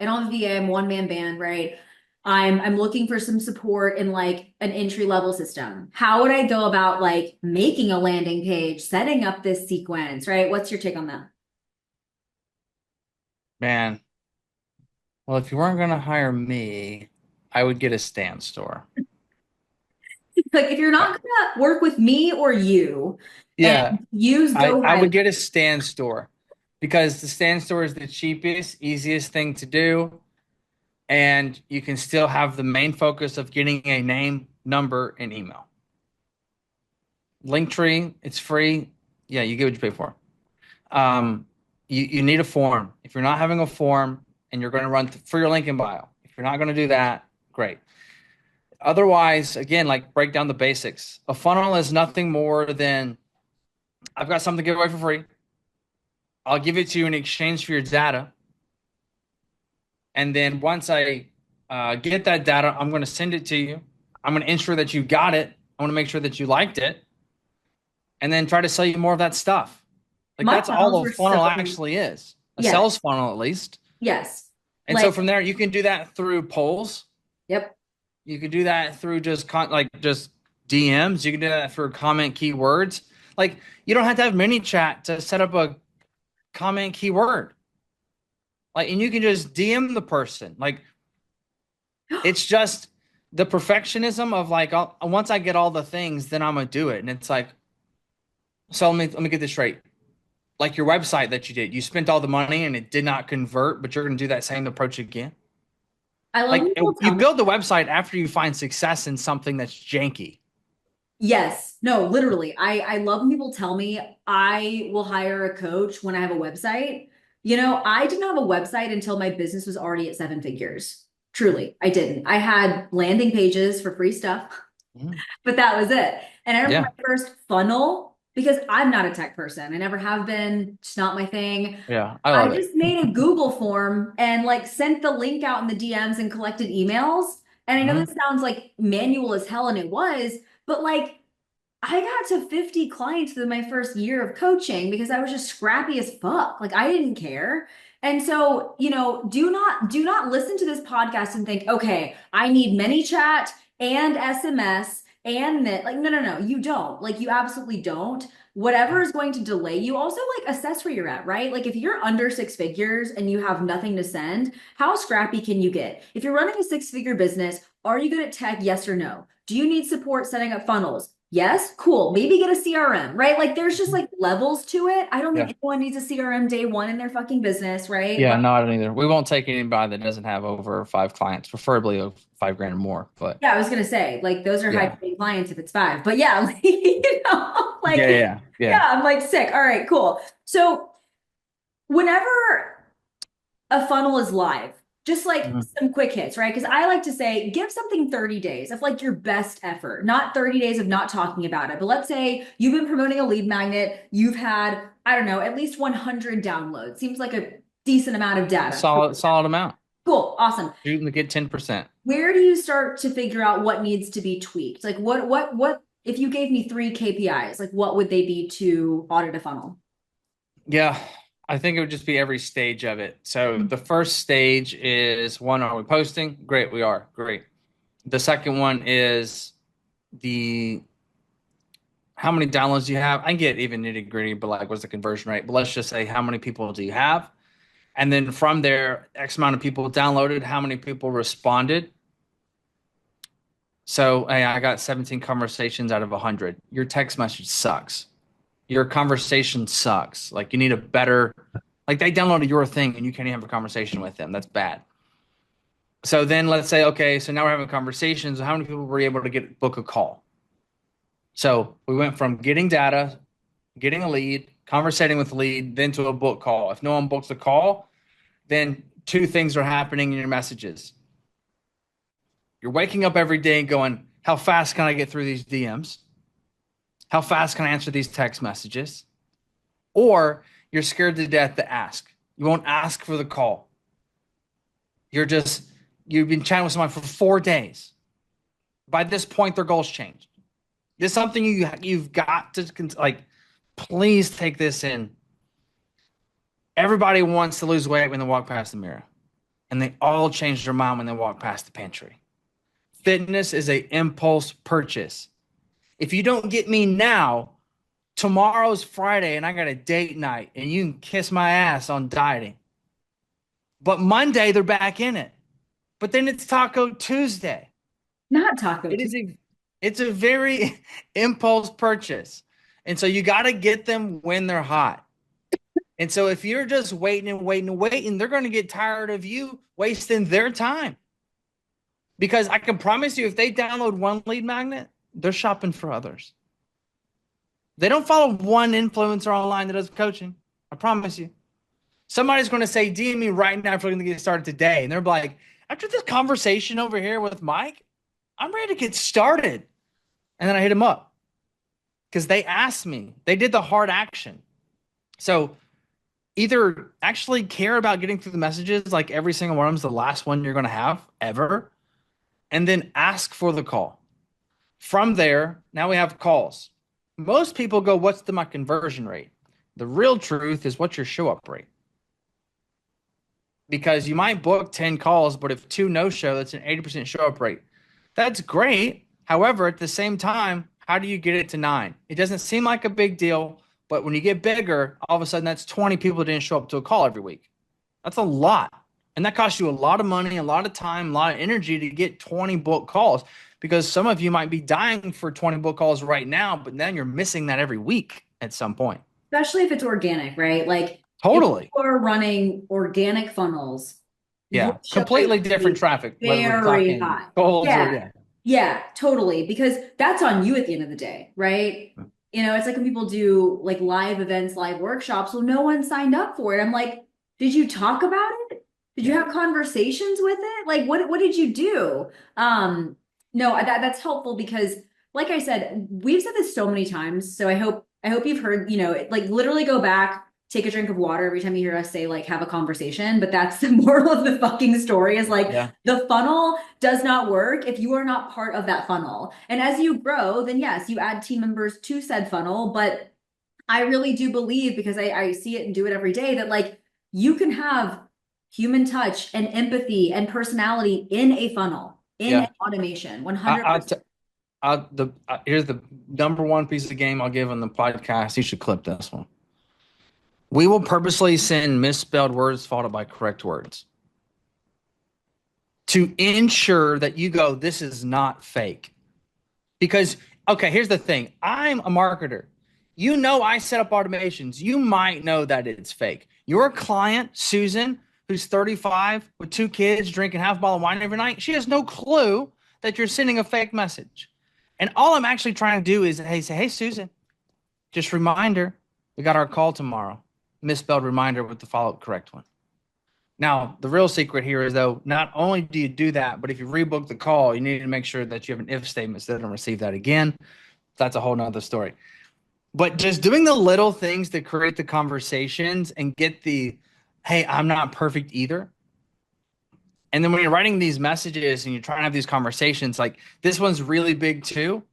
[SPEAKER 1] and on VA, I'm one man band, right? I'm looking for some support in like an entry level system. How would I go about like making a landing page, setting up this sequence, right? What's your take on that?
[SPEAKER 2] Man. Well, if you weren't going to hire me, I would get a stand store.
[SPEAKER 1] Like if you're
[SPEAKER 2] Uh,
[SPEAKER 1] not gonna work with me or you and
[SPEAKER 2] Yeah.
[SPEAKER 1] use Go
[SPEAKER 2] I
[SPEAKER 1] Hive,
[SPEAKER 2] would get a stand store because the stand store is the cheapest, easiest thing to do. And you can still have the main focus of getting a name, number, and email. Linktree, it's free. Yeah, you get what you pay for. Um, you need a form. If you're not having a form and you're going to run for your link in bio, if you're not going to do that, great. Otherwise, again, like break down the basics. A funnel is nothing more than I've got something to give away for free. I'll give it to you in exchange for your data. And then once I get that data, I'm going to send it to you. I'm going to ensure that you got it. I want to make sure that you liked it and then try to sell you more of that stuff. Like
[SPEAKER 1] my
[SPEAKER 2] that's
[SPEAKER 1] funnels
[SPEAKER 2] all a
[SPEAKER 1] were so,
[SPEAKER 2] funnel actually is a
[SPEAKER 1] yes,
[SPEAKER 2] sales funnel, at least.
[SPEAKER 1] yes.
[SPEAKER 2] And so
[SPEAKER 1] Like,
[SPEAKER 2] from there, you can do that through polls.
[SPEAKER 1] yep.
[SPEAKER 2] You can do that through like just DMs. You can do that through comment keywords. Like you don't have to have mini chat to set up a comment keyword. Like, and you can just DM the person. Like it's just the perfectionism of like, once I get all the things, then I'm gonna do it. And it's like, so let me get this straight. Like your website that you did, you spent all the money and it did not convert, but you're gonna do that same approach again.
[SPEAKER 1] I love when
[SPEAKER 2] Like
[SPEAKER 1] people
[SPEAKER 2] you
[SPEAKER 1] tell me,
[SPEAKER 2] build the website after you find success in something that's janky.
[SPEAKER 1] yes, no, literally. I love when people tell me I will hire a coach when I have a website. I didn't have a website until my business was already at 7 figures. Truly, I didn't. I had landing pages for free stuff,
[SPEAKER 2] Mhm.
[SPEAKER 1] but that was it. And I remember
[SPEAKER 2] Yeah,
[SPEAKER 1] my first funnel because I'm not a tech person. I never have been. It's not my thing.
[SPEAKER 2] yeah, I
[SPEAKER 1] I
[SPEAKER 2] love it.
[SPEAKER 1] just made a Google form and like sent the link out in the DMs and collected emails. And I know
[SPEAKER 2] Mhm.
[SPEAKER 1] this sounds like manual as hell, and it was, but like I got to 50 clients within my first year of coaching because I was just scrappy as fuck. Like I didn't care. And so, do not listen to this podcast and think, okay, I need ManyChat and SMS and that. Like, no, no, no, you don't. Like, you absolutely don't. Whatever is going to delay you, also like assess where you're at, right? Like, if you're under 6 figures and you have nothing to send, how scrappy can you get? If you're running a 6 figure business, are you good at tech? Yes or no? Do you need support setting up funnels? Yes, cool. Maybe get a CRM, right? Like there's just like levels to it. I don't
[SPEAKER 2] Yeah.
[SPEAKER 1] think anyone needs a CRM day one in their fucking business, right?
[SPEAKER 2] Yeah,
[SPEAKER 1] Like,
[SPEAKER 2] no, I don't either. We won't take anybody that doesn't have over 5 clients, preferably of 5 grand or more. But
[SPEAKER 1] yeah, I was gonna say, like those are high
[SPEAKER 2] yeah,
[SPEAKER 1] paying clients if it's five. But yeah, like, like
[SPEAKER 2] yeah, yeah,
[SPEAKER 1] yeah,
[SPEAKER 2] yeah.
[SPEAKER 1] I'm like sick. All right, cool. So whenever a funnel is live, just like
[SPEAKER 2] Mhm.
[SPEAKER 1] some quick hits, right? Because I like to say, give something 30 days of like your best effort, not 30 days of not talking about it. But let's say you've been promoting a lead magnet, you've had, I don't know, at least 100 downloads. Seems like a decent amount of data.
[SPEAKER 2] Solid amount.
[SPEAKER 1] Cool, awesome.
[SPEAKER 2] Shooting to get 10%.
[SPEAKER 1] Where do you start to figure out what needs to be tweaked? Like if you gave me three KPIs, like what would they be to audit a funnel?
[SPEAKER 2] Yeah, I think it would just be every stage of it. So the first stage is one, are we posting? Great, we are. Great. The second one is the how many downloads do you have? I can get even nitty gritty, but like what's the conversion rate? But let's just say how many people do you have? And then from there, X amount of people downloaded, how many people responded? So hey, I got 17 conversations out of 100. Your text message sucks. Your conversation sucks. Like you need a better, like they downloaded your thing and you can't even have a conversation with them. That's bad. So then let's say, okay, so now we're having conversations. How many people were able to get book a call? So we went from getting data, getting a lead, conversating with the lead, then to a book call. If no one books a call, then two things are happening in your messages. You're waking up every day and going, how fast can I get through these DMs? How fast can I answer these text messages? Or you're scared to death to ask. You won't ask for the call. You've been chatting with someone for 4 days. By this point, their goals changed. This is something you've got to like. Please take this in. Everybody wants to lose weight when they walk past the mirror, and they all change their mind when they walk past the pantry. Fitness is a impulse purchase. If you don't get me now, tomorrow's Friday and I got a date night, and you can kiss my ass on dieting. But Monday they're back in it. But then it's Taco Tuesday.
[SPEAKER 1] Not Taco
[SPEAKER 2] It
[SPEAKER 1] Tuesday.
[SPEAKER 2] is a it's a very impulse purchase. And so you got to get them when they're hot. And so if you're just waiting and waiting and waiting, they're going to get tired of you wasting their time. Because I can promise you, if they download one lead magnet, they're shopping for others. They don't follow one influencer online that does coaching. I promise you. Somebody's going to say, DM me right now if we're going to get started today. And they're like, after this conversation over here with Mike, I'm ready to get started. And then I hit them up because they asked me. They did the hard action. So either actually care about getting through the messages, like every single one of them is the last one you're going to have ever, and then ask for the call. From there, now we have calls. Most people go, what's my conversion rate? The real truth is what's your show up rate? Because you might book 10 calls, but if two no show, that's an 80% show up rate. That's great. However, at the same time, how do you get it to 9? It doesn't seem like a big deal, but when you get bigger, all of a sudden that's 20 people that didn't show up to a call every week. That's a lot. And that costs you a lot of money, a lot of time, a lot of energy to get 20 book calls, because some of you might be dying for 20 book calls right now, but then you're missing that every week at some point.
[SPEAKER 1] Especially if it's organic, right? Like if
[SPEAKER 2] Totally.
[SPEAKER 1] you're running organic funnels, your
[SPEAKER 2] Yeah.
[SPEAKER 1] show rate
[SPEAKER 2] Completely
[SPEAKER 1] will
[SPEAKER 2] different
[SPEAKER 1] be
[SPEAKER 2] traffic, whether we're
[SPEAKER 1] very
[SPEAKER 2] talking
[SPEAKER 1] high.
[SPEAKER 2] goals or,
[SPEAKER 1] Yeah.
[SPEAKER 2] yeah.
[SPEAKER 1] Yeah, totally. Because that's on you at the end of the day, right? You know, it's like when people do like live events, live workshops. Well, no one signed up for it. I'm like, did you talk about it? Did you
[SPEAKER 2] Yeah.
[SPEAKER 1] have conversations with it? Like, what did you do? No, that's helpful because, like I said, we've said this so many times. So I hope you've heard, like literally go back, take a drink of water every time you hear us say like have a conversation. But that's the moral of the fucking story is like
[SPEAKER 2] Yeah.
[SPEAKER 1] the funnel does not work if you are not part of that funnel. And as you grow, then yes, you add team members to said funnel. But I really do believe because I see it and do it every day that like you can have human touch and empathy and personality in a funnel, in an
[SPEAKER 2] Yeah.
[SPEAKER 1] automation,
[SPEAKER 2] I, I'll,
[SPEAKER 1] 100%.
[SPEAKER 2] t- Here's the number one piece of game I'll give on the podcast. You should clip this one. We will purposely send misspelled words followed by correct words to ensure that you go, this is not fake. Because, okay, here's the thing. I'm a marketer. You know, I set up automations. You might know that it's fake. Your client, Susan, who's 35 with 2 kids drinking half a bottle of wine every night, she has no clue that you're sending a fake message. And all I'm actually trying to do is, hey, Susan, just reminder, we got our call tomorrow. Misspelled reminder with the follow-up correct one. Now, the real secret here is, though, not only do you do that, but if you rebook the call, you need to make sure that you have an if statement so they don't receive that again. That's a whole nother story. But just doing the little things to create the conversations and get the, hey, I'm not perfect either. And then when you're writing these messages and you're trying to have these conversations, like this one's really big too.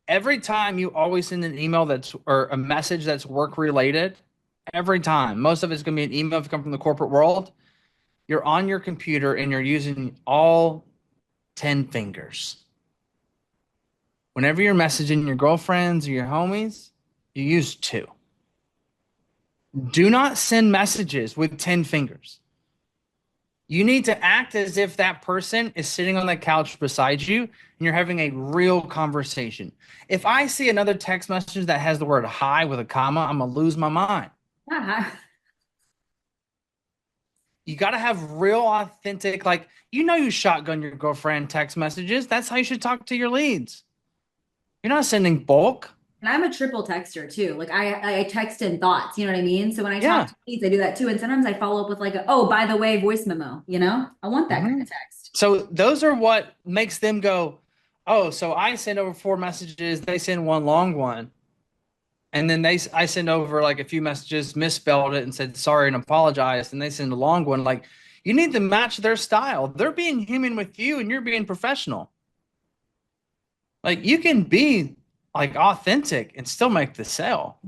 [SPEAKER 2] Every time you always send an email or a message that's work related, every time. Most of it's going to be an email if you come from the corporate world. You're on your computer and you're using all 10 fingers. Whenever you're messaging your girlfriends or your homies, you use two. Do not send messages with 10 fingers. You need to act as if that person is sitting on the couch beside you and you're having a real conversation. If I see another text message that has the word hi with a comma, I'm going to lose my mind.
[SPEAKER 1] Yeah.
[SPEAKER 2] You got to have real authentic, like, you shotgun your girlfriend text messages. That's how you should talk to your leads. You're not sending bulk.
[SPEAKER 1] And I'm a triple texter too. Like I text in thoughts, you know what I mean? So when I talk
[SPEAKER 2] Yeah.
[SPEAKER 1] to leads, I do that too. And sometimes I follow up with like, oh, by the way, voice memo, you know? I want that kind
[SPEAKER 2] Mhm.
[SPEAKER 1] of text.
[SPEAKER 2] So those are what makes them go, oh, so I send over 4 messages, they send one long one. And then I send over like a few messages, misspelled it and said sorry and apologized. And they send a long one. Like, you need to match their style. They're being human with you and you're being professional. Like, you can be like authentic and still make the sale.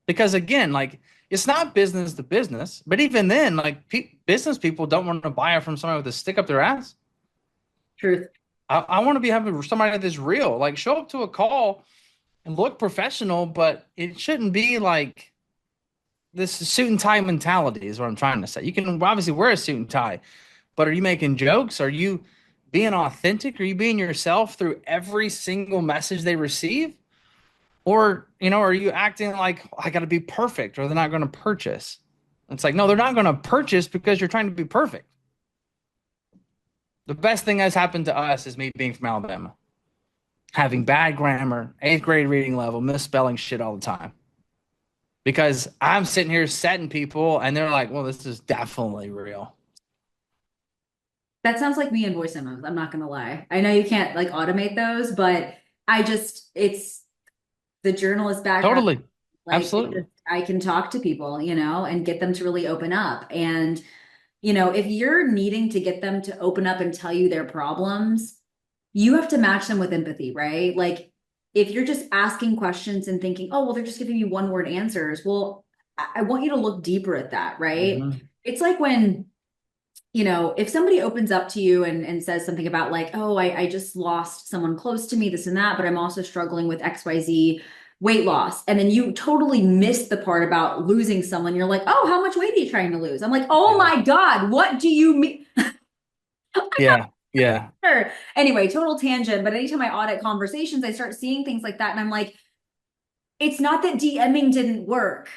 [SPEAKER 2] Because again, like, it's not business to business, but even then, like, business people don't want to buy it from somebody with a stick up their ass.
[SPEAKER 1] Truth.
[SPEAKER 2] I want to be having somebody that's real. Like, show up to a call and look professional, but it shouldn't be like this suit and tie mentality is what I'm trying to say. You can obviously wear a suit and tie, but are you making jokes? Are you being authentic? Are you being yourself through every single message they receive? Or, are you acting like I got to be perfect or they're not going to purchase? It's like, no, they're not going to purchase because you're trying to be perfect. The best thing that's happened to us is me being from Alabama, having bad grammar, eighth grade reading level, misspelling shit all the time. Because I'm sitting here setting people and they're like, well, this is definitely real.
[SPEAKER 1] That sounds like me in voice memos. I'm not gonna lie. I know you can't like automate those, but it's the journalist background.
[SPEAKER 2] Totally.
[SPEAKER 1] Like
[SPEAKER 2] Absolutely.
[SPEAKER 1] I can talk to people, and get them to really open up. And, if you're needing to get them to open up and tell you their problems, you have to match them with empathy, right? Like if you're just asking questions and thinking, oh, well, they're just giving you one word answers. Well, I want you to look deeper at that, right?
[SPEAKER 2] Mhm.
[SPEAKER 1] It's like when if somebody opens up to you and says something about like, oh, I just lost someone close to me, this and that, but I'm also struggling with XYZ weight loss. And then you totally miss the part about losing someone. You're like, oh, how much weight are you trying to lose? I'm like, oh
[SPEAKER 2] Yeah.
[SPEAKER 1] my God, what do you mean?
[SPEAKER 2] Yeah. Yeah.
[SPEAKER 1] Sure. Anyway, total tangent. But anytime I audit conversations, I start seeing things like that. And I'm like, it's not that DMing didn't work.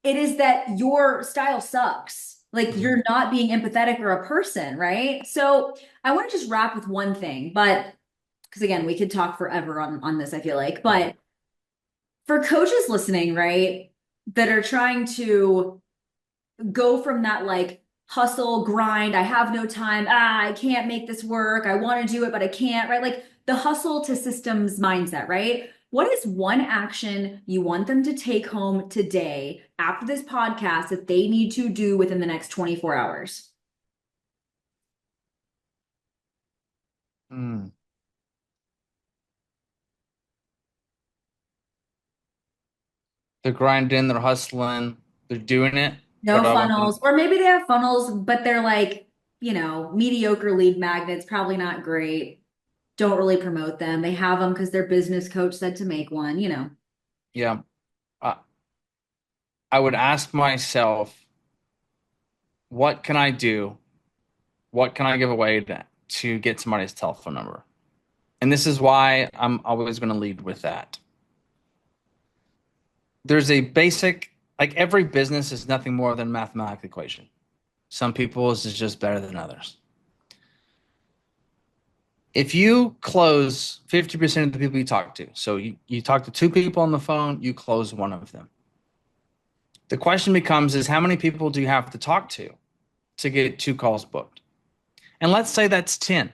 [SPEAKER 1] It is that your style sucks. Like
[SPEAKER 2] Mhm.
[SPEAKER 1] you're not being empathetic or a person, right? So I want to just wrap with one thing, but because again, we could talk forever on this, I feel like.
[SPEAKER 2] Yeah.
[SPEAKER 1] But for coaches listening, right, that are trying to go from that like hustle grind, I have no time, I can't make this work, I want to do it but I can't, right? Like the hustle to systems mindset, right? What is one action you want them to take home today after this podcast that they need to do within the next 24 hours?
[SPEAKER 2] Mm. They're grinding, they're hustling, they're doing it. What
[SPEAKER 1] No
[SPEAKER 2] do I want them?
[SPEAKER 1] funnels, or maybe they have funnels but they're like, mediocre lead magnets, probably not great, don't really promote them, they have them because their business coach said to make one.
[SPEAKER 2] Yeah. I, I would ask myself, what can I do? What can I give away to get somebody's telephone number? And this is why I'm always going to lead with that. There's a basic, like, every business is nothing more than a mathematical equation. Some people's is just better than others. If you close 50% of the people you talk to, so you talk to 2 people on the phone, you close one of them. The question becomes is how many people do you have to talk to get 2 calls booked? And let's say that's 10.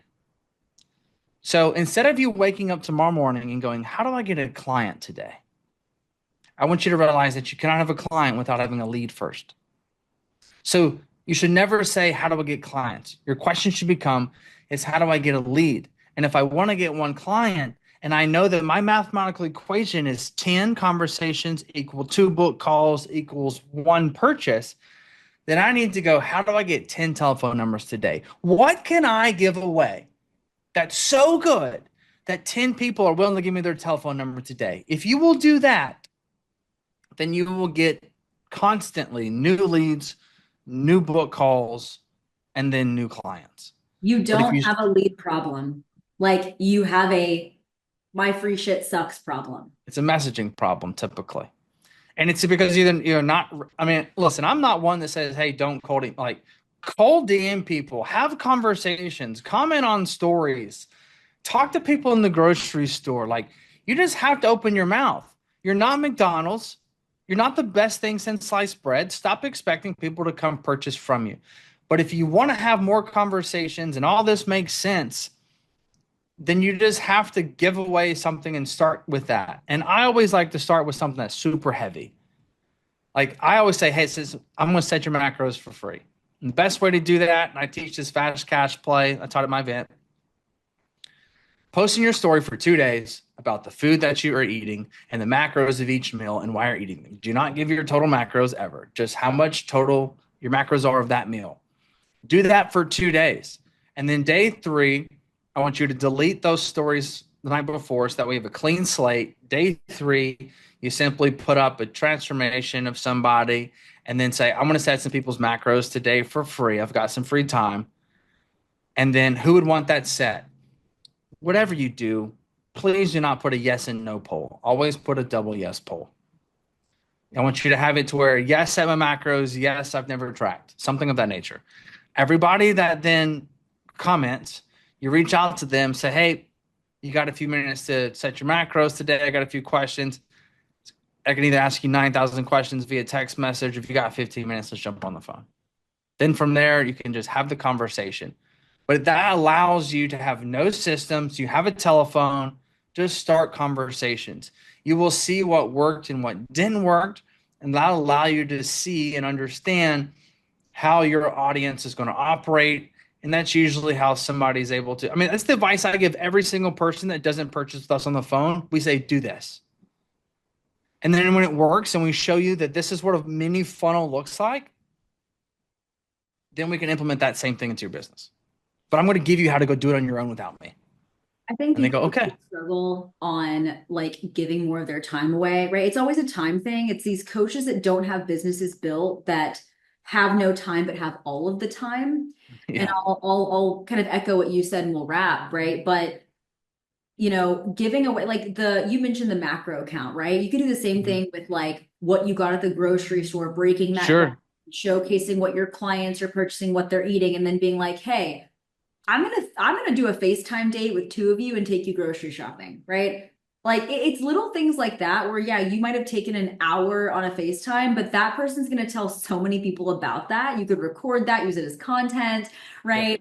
[SPEAKER 2] So instead of you waking up tomorrow morning and going, how do I get a client today? I want you to realize that you cannot have a client without having a lead first. So you should never say, how do I get clients? Your question should become, is how do I get a lead? And if I want to get one client and I know that my mathematical equation is 10 conversations equal 2 book calls equals 1 purchase, then I need to go, how do I get 10 telephone numbers today? What can I give away that's so good that 10 people are willing to give me their telephone number today? If you will do that, then you will get constantly new leads, new book calls, and then new clients.
[SPEAKER 1] You
[SPEAKER 2] But if
[SPEAKER 1] don't
[SPEAKER 2] you,
[SPEAKER 1] have a lead problem. Like you have a my free shit sucks problem.
[SPEAKER 2] it's a messaging problem typically. And it's because you're not, I mean, listen, I'm not one that says, hey, don't cold, like cold DM people, have conversations, comment on stories, talk to people in the grocery store. Like you just have to open your mouth. You're not McDonald's. You're not the best thing since sliced bread. Stop expecting people to come purchase from you. But if you want to have more conversations and all this makes sense, then you just have to give away something and start with that. And I always like to start with something that's super heavy. Like I always say, hey, says I'm going to set your macros for free. And the best way to do that, and I teach this fast cash play. I taught it at my event. Posting your story for 2 days about the food that you are eating and the macros of each meal and why you're eating them. Do not give your total macros ever, just how much total your macros are of that meal. Do that for 2 days. And then day 3, I want you to delete those stories the night before so that we have a clean slate. Day 3, you simply put up a transformation of somebody and then say, I'm going to set some people's macros today for free. I've got some free time. And then who would want that set? Whatever you do, please do not put a yes and no poll. Always put a double yes poll. I want you to have it to where, yes, set my macros. Yes, I've never tracked. Something of that nature. Everybody that then comments, you reach out to them, say, hey, you got a few minutes to set your macros today. I got a few questions. I can either ask you 9,000 questions via text message. If you got 15 minutes, let's jump on the phone. Then from there, you can just have the conversation. But that allows you to have no systems. You have a telephone, just start conversations. You will see what worked and what didn't work, and that'll allow you to see and understand how your audience is going to operate. And that's usually how somebody's able to. I mean, that's the advice I give every single person that doesn't purchase with us on the phone. We say, do this. And then when it works and we show you that this is what a mini funnel looks like, then we can implement that same thing into your business. But I'm going to give you how to go do it on your own without me.
[SPEAKER 1] I think
[SPEAKER 2] And they go,
[SPEAKER 1] people
[SPEAKER 2] okay.
[SPEAKER 1] struggle on like giving more of their time away, right? It's always a time thing. It's these coaches that don't have businesses built that have no time but have all of the time. And
[SPEAKER 2] Yeah.
[SPEAKER 1] I'll kind of echo what you said and we'll wrap, right? But giving away like you mentioned the macro count, right? You could do the same
[SPEAKER 2] Mhm.
[SPEAKER 1] thing with like what you got at the grocery store, breaking that down,
[SPEAKER 2] Sure.
[SPEAKER 1] showcasing what your clients are purchasing, what they're eating, and then being like, hey, I'm gonna do a FaceTime date with 2 of you and take you grocery shopping, right? Like it's little things like that where yeah, you might have taken an hour on a FaceTime, but that person's gonna tell so many people about that. You could record that, use it as content,
[SPEAKER 2] Yep.
[SPEAKER 1] right?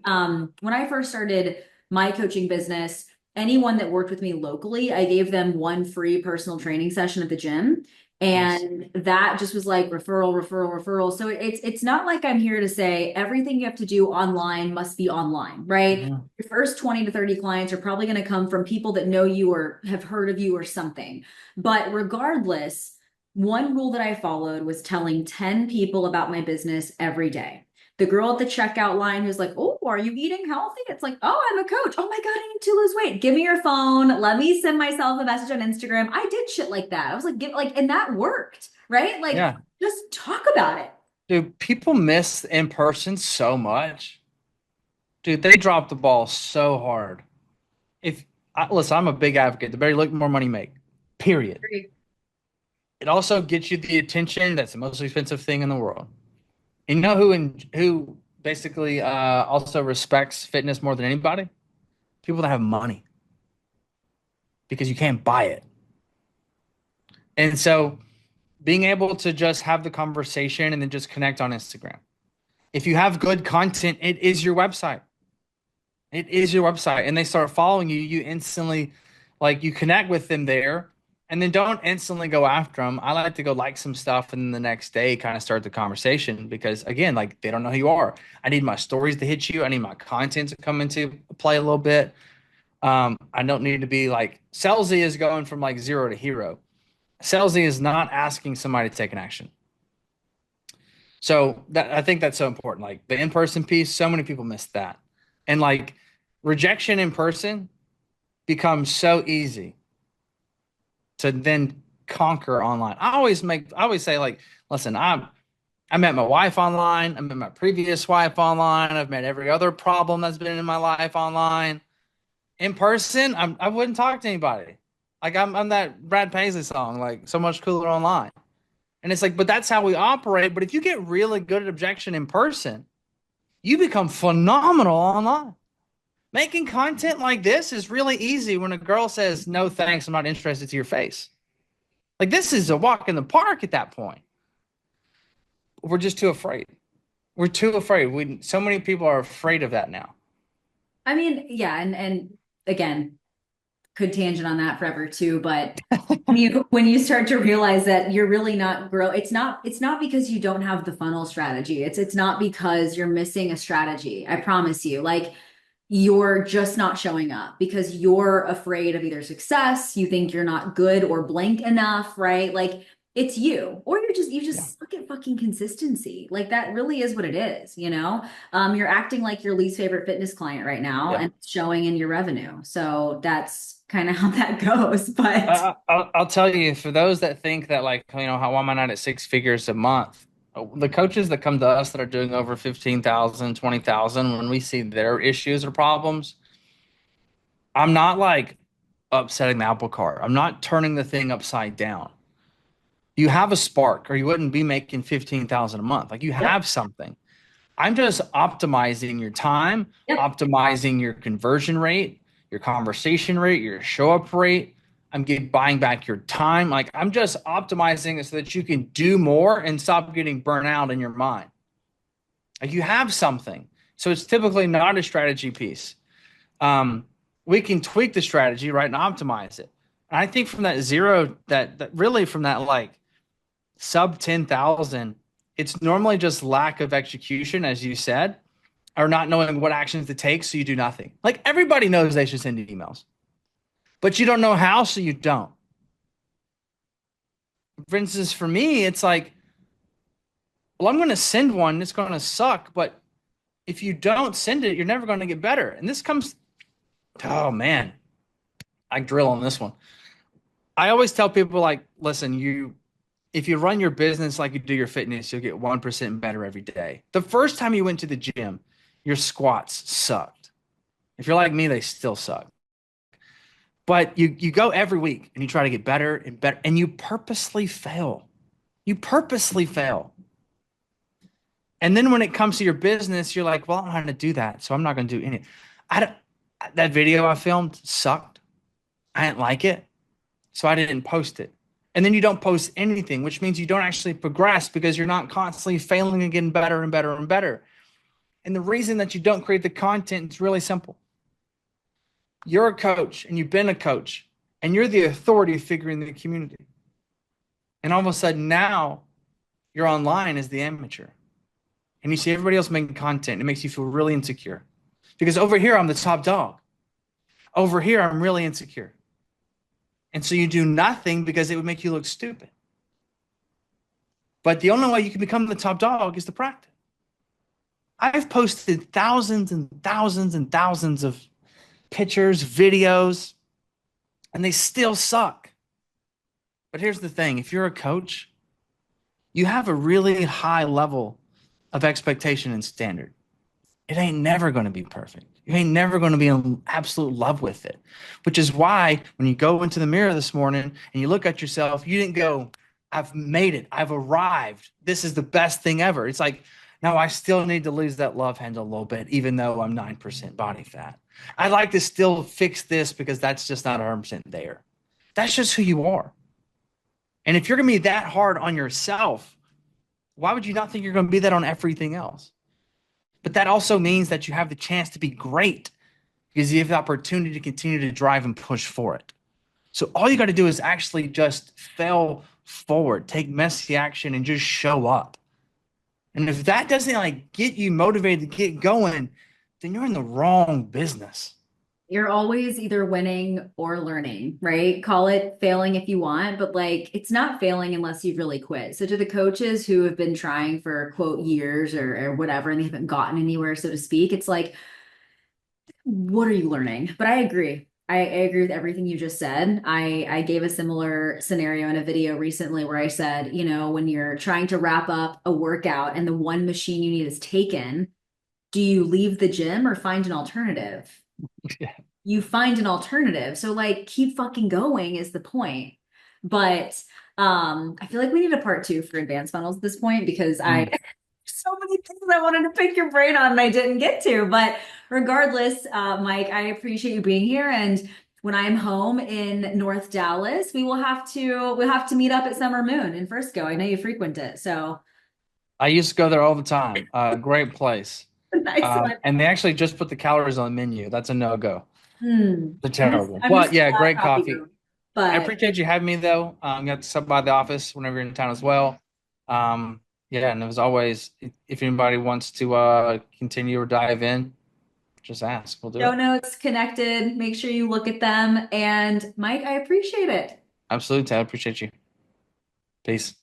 [SPEAKER 1] When I first started my coaching business, anyone that worked with me locally, I gave them one free personal training session at the gym.
[SPEAKER 2] Nice.
[SPEAKER 1] And that just was like referral, referral, referral. So it's not like I'm here to say everything you have to do online must be online, right?
[SPEAKER 2] Mhm.
[SPEAKER 1] Your first 20 to 30 clients are probably going to come from people that know you or have heard of you or something. But regardless, one rule that I followed was telling 10 people about my business every day. The girl at the checkout line who's like, oh, are you eating healthy? It's like, oh, I'm a coach. Oh my God, I need to lose weight. Give me your phone. Let me send myself a message on Instagram. I did shit like that. I was like, and that worked, right? Like,
[SPEAKER 2] Yeah.
[SPEAKER 1] just talk about it.
[SPEAKER 2] Dude, people miss in person so much. Dude, they drop the ball so hard. Listen, I'm a big advocate. The better you look, the more money you make. Period. It also gets you the attention. That's the most expensive thing in the world. And you know who basically also respects fitness more than anybody? People that have money because you can't buy it. And so being able to just have the conversation and then just connect on Instagram. If you have good content, it is your website. It is your website. And they start following you, you instantly like you connect with them there and then don't instantly go after them. I like to go like some stuff and then the next day kind of start the conversation because again, like they don't know who you are. I need my stories to hit you. I need my content to come into play a little bit. I don't need to be like salesy is going from like zero to hero. Salesy is not asking somebody to take an action. So that I think that's so important. Like the in-person piece, so many people miss that. And like rejection in person becomes so easy to then conquer online. I always say like, listen, I met my wife online. I met my previous wife online. I've met every other problem that's been in my life online. In person, I wouldn't talk to anybody. Like I'm that Brad Paisley song, like so much cooler online. And it's like, but that's how we operate. But if you get really good at objection in person, you become phenomenal online. Making content like this is really easy when a girl says, no, thanks, I'm not interested to your face. Like this is a walk in the park at that point. We're just too afraid. We're too afraid. So many people are afraid of that now.
[SPEAKER 1] I mean, yeah, and again, could tangent on that forever too, but when you start to realize that you're really not grow, it's not because you don't have the funnel strategy. It's not because you're missing a strategy. I promise you. Like you're just not showing up because you're afraid of either success, you think you're not good or blank enough, right? Like it's you, or you
[SPEAKER 2] Yeah.
[SPEAKER 1] just suck at fucking consistency. Like that really is what it is, you know? You're acting like your least favorite fitness client right now
[SPEAKER 2] Yeah.
[SPEAKER 1] and it's showing in your revenue. So that's kind of how that goes. But
[SPEAKER 2] I'll tell you, for those that think that, like, how am I not at six figures a month? The coaches that come to us that are doing over 15,000, 20,000, when we see their issues or problems, I'm not like upsetting the apple cart. I'm not turning the thing upside down. You have a spark, or you wouldn't be making 15,000 a month. Like you
[SPEAKER 1] yep,
[SPEAKER 2] have something. I'm just optimizing your time,
[SPEAKER 1] yep.
[SPEAKER 2] optimizing your conversion rate, your conversation rate, your show up rate. I'm getting buying back your time. Like I'm just optimizing it so that you can do more and stop getting burnt out in your mind. Like you have something. So it's typically not a strategy piece. Um, we can tweak the strategy, right, and optimize it. And I think from that zero, that really from that like sub 10,000, it's normally just lack of execution, as you said, or not knowing what actions to take, so you do nothing. Like everybody knows they should send emails, but you don't know how, so you don't. For instance, for me, it's like, well, I'm going to send one, it's going to suck, but if you don't send it, you're never going to get better. And this comes, oh man, I drill on this one. I always tell people, like, listen, if you run your business like you do your fitness, you'll get 1% better every day. The first time you went to the gym, your squats sucked. If you're like me, they still suck. But you go every week and you try to get better and better, and you purposely fail. You purposely fail. And then when it comes to your business, you're like, well, I don't know how to do that, so I'm not going to do any. I don't, that video I filmed sucked. I didn't like it, so I didn't post it. And then you don't post anything, which means you don't actually progress because you're not constantly failing and getting better and better and better. And the reason that you don't create the content is really simple. You're a coach and you've been a coach and you're the authority figure in the community. And all of a sudden now you're online as the amateur and you see everybody else making content. It makes you feel really insecure because over here I'm the top dog. Over here I'm really insecure. And so you do nothing because it would make you look stupid. But the only way you can become the top dog is to practice. I've posted thousands and thousands and thousands of pictures, videos, and they still suck. But here's the thing, if you're a coach, you have a really high level of expectation and standard. It ain't never going to be perfect. You ain't never going to be in absolute love with it, which is why when you go into the mirror this morning and you look at yourself, you didn't go, I've made it. I've arrived. This is the best thing ever. It's like, no, I still need to lose that love handle a little bit, even though I'm 9% body fat. I'd like to still fix this because that's just not 100% there. That's just who you are. And if you're going to be that hard on yourself, why would you not think you're going to be that on everything else? But that also means that you have the chance to be great because you have the opportunity to continue to drive and push for it. So all you got to do is actually just fail forward, take messy action, and just show up. And if that doesn't like get you motivated to get going, then you're in the wrong business.
[SPEAKER 1] You're always either winning or learning, right? Call it failing if you want, but like it's not failing unless you've really quit. So to the coaches who have been trying for quote years or whatever and they haven't gotten anywhere, so to speak, it's like, what are you learning? But I agree. I agree with everything you just said. I gave a similar scenario in a video recently where I said, when you're trying to wrap up a workout and the one machine you need is taken, do you leave the gym or find an alternative? You find an alternative. So like keep fucking going is the point. But I feel like we need a part two for advanced funnels at this point because I
[SPEAKER 2] Mm.
[SPEAKER 1] so many things I wanted to pick your brain on and I didn't get to. But regardless, Mike, I appreciate you being here. And when I'm home in North Dallas, we'll have to meet up at Summer Moon in Frisco. I know you frequent it, so
[SPEAKER 2] I used to go there all the time. Great place.
[SPEAKER 1] nice one.
[SPEAKER 2] And they actually just put the calories on the menu. That's a no-go. They're
[SPEAKER 1] I'm used,
[SPEAKER 2] terrible.
[SPEAKER 1] I'm used
[SPEAKER 2] But
[SPEAKER 1] to
[SPEAKER 2] yeah,
[SPEAKER 1] black
[SPEAKER 2] great
[SPEAKER 1] coffee
[SPEAKER 2] coffee.
[SPEAKER 1] room,
[SPEAKER 2] I
[SPEAKER 1] but
[SPEAKER 2] appreciate you having me though. You have to stop by the office whenever you're in town as well. Yeah, and as always, if anybody wants to continue or dive in, just ask. We'll do
[SPEAKER 1] show
[SPEAKER 2] it.
[SPEAKER 1] notes connected. Make sure you look at them. And Mike, I appreciate it.
[SPEAKER 2] Absolutely, Ted. I appreciate you. Peace.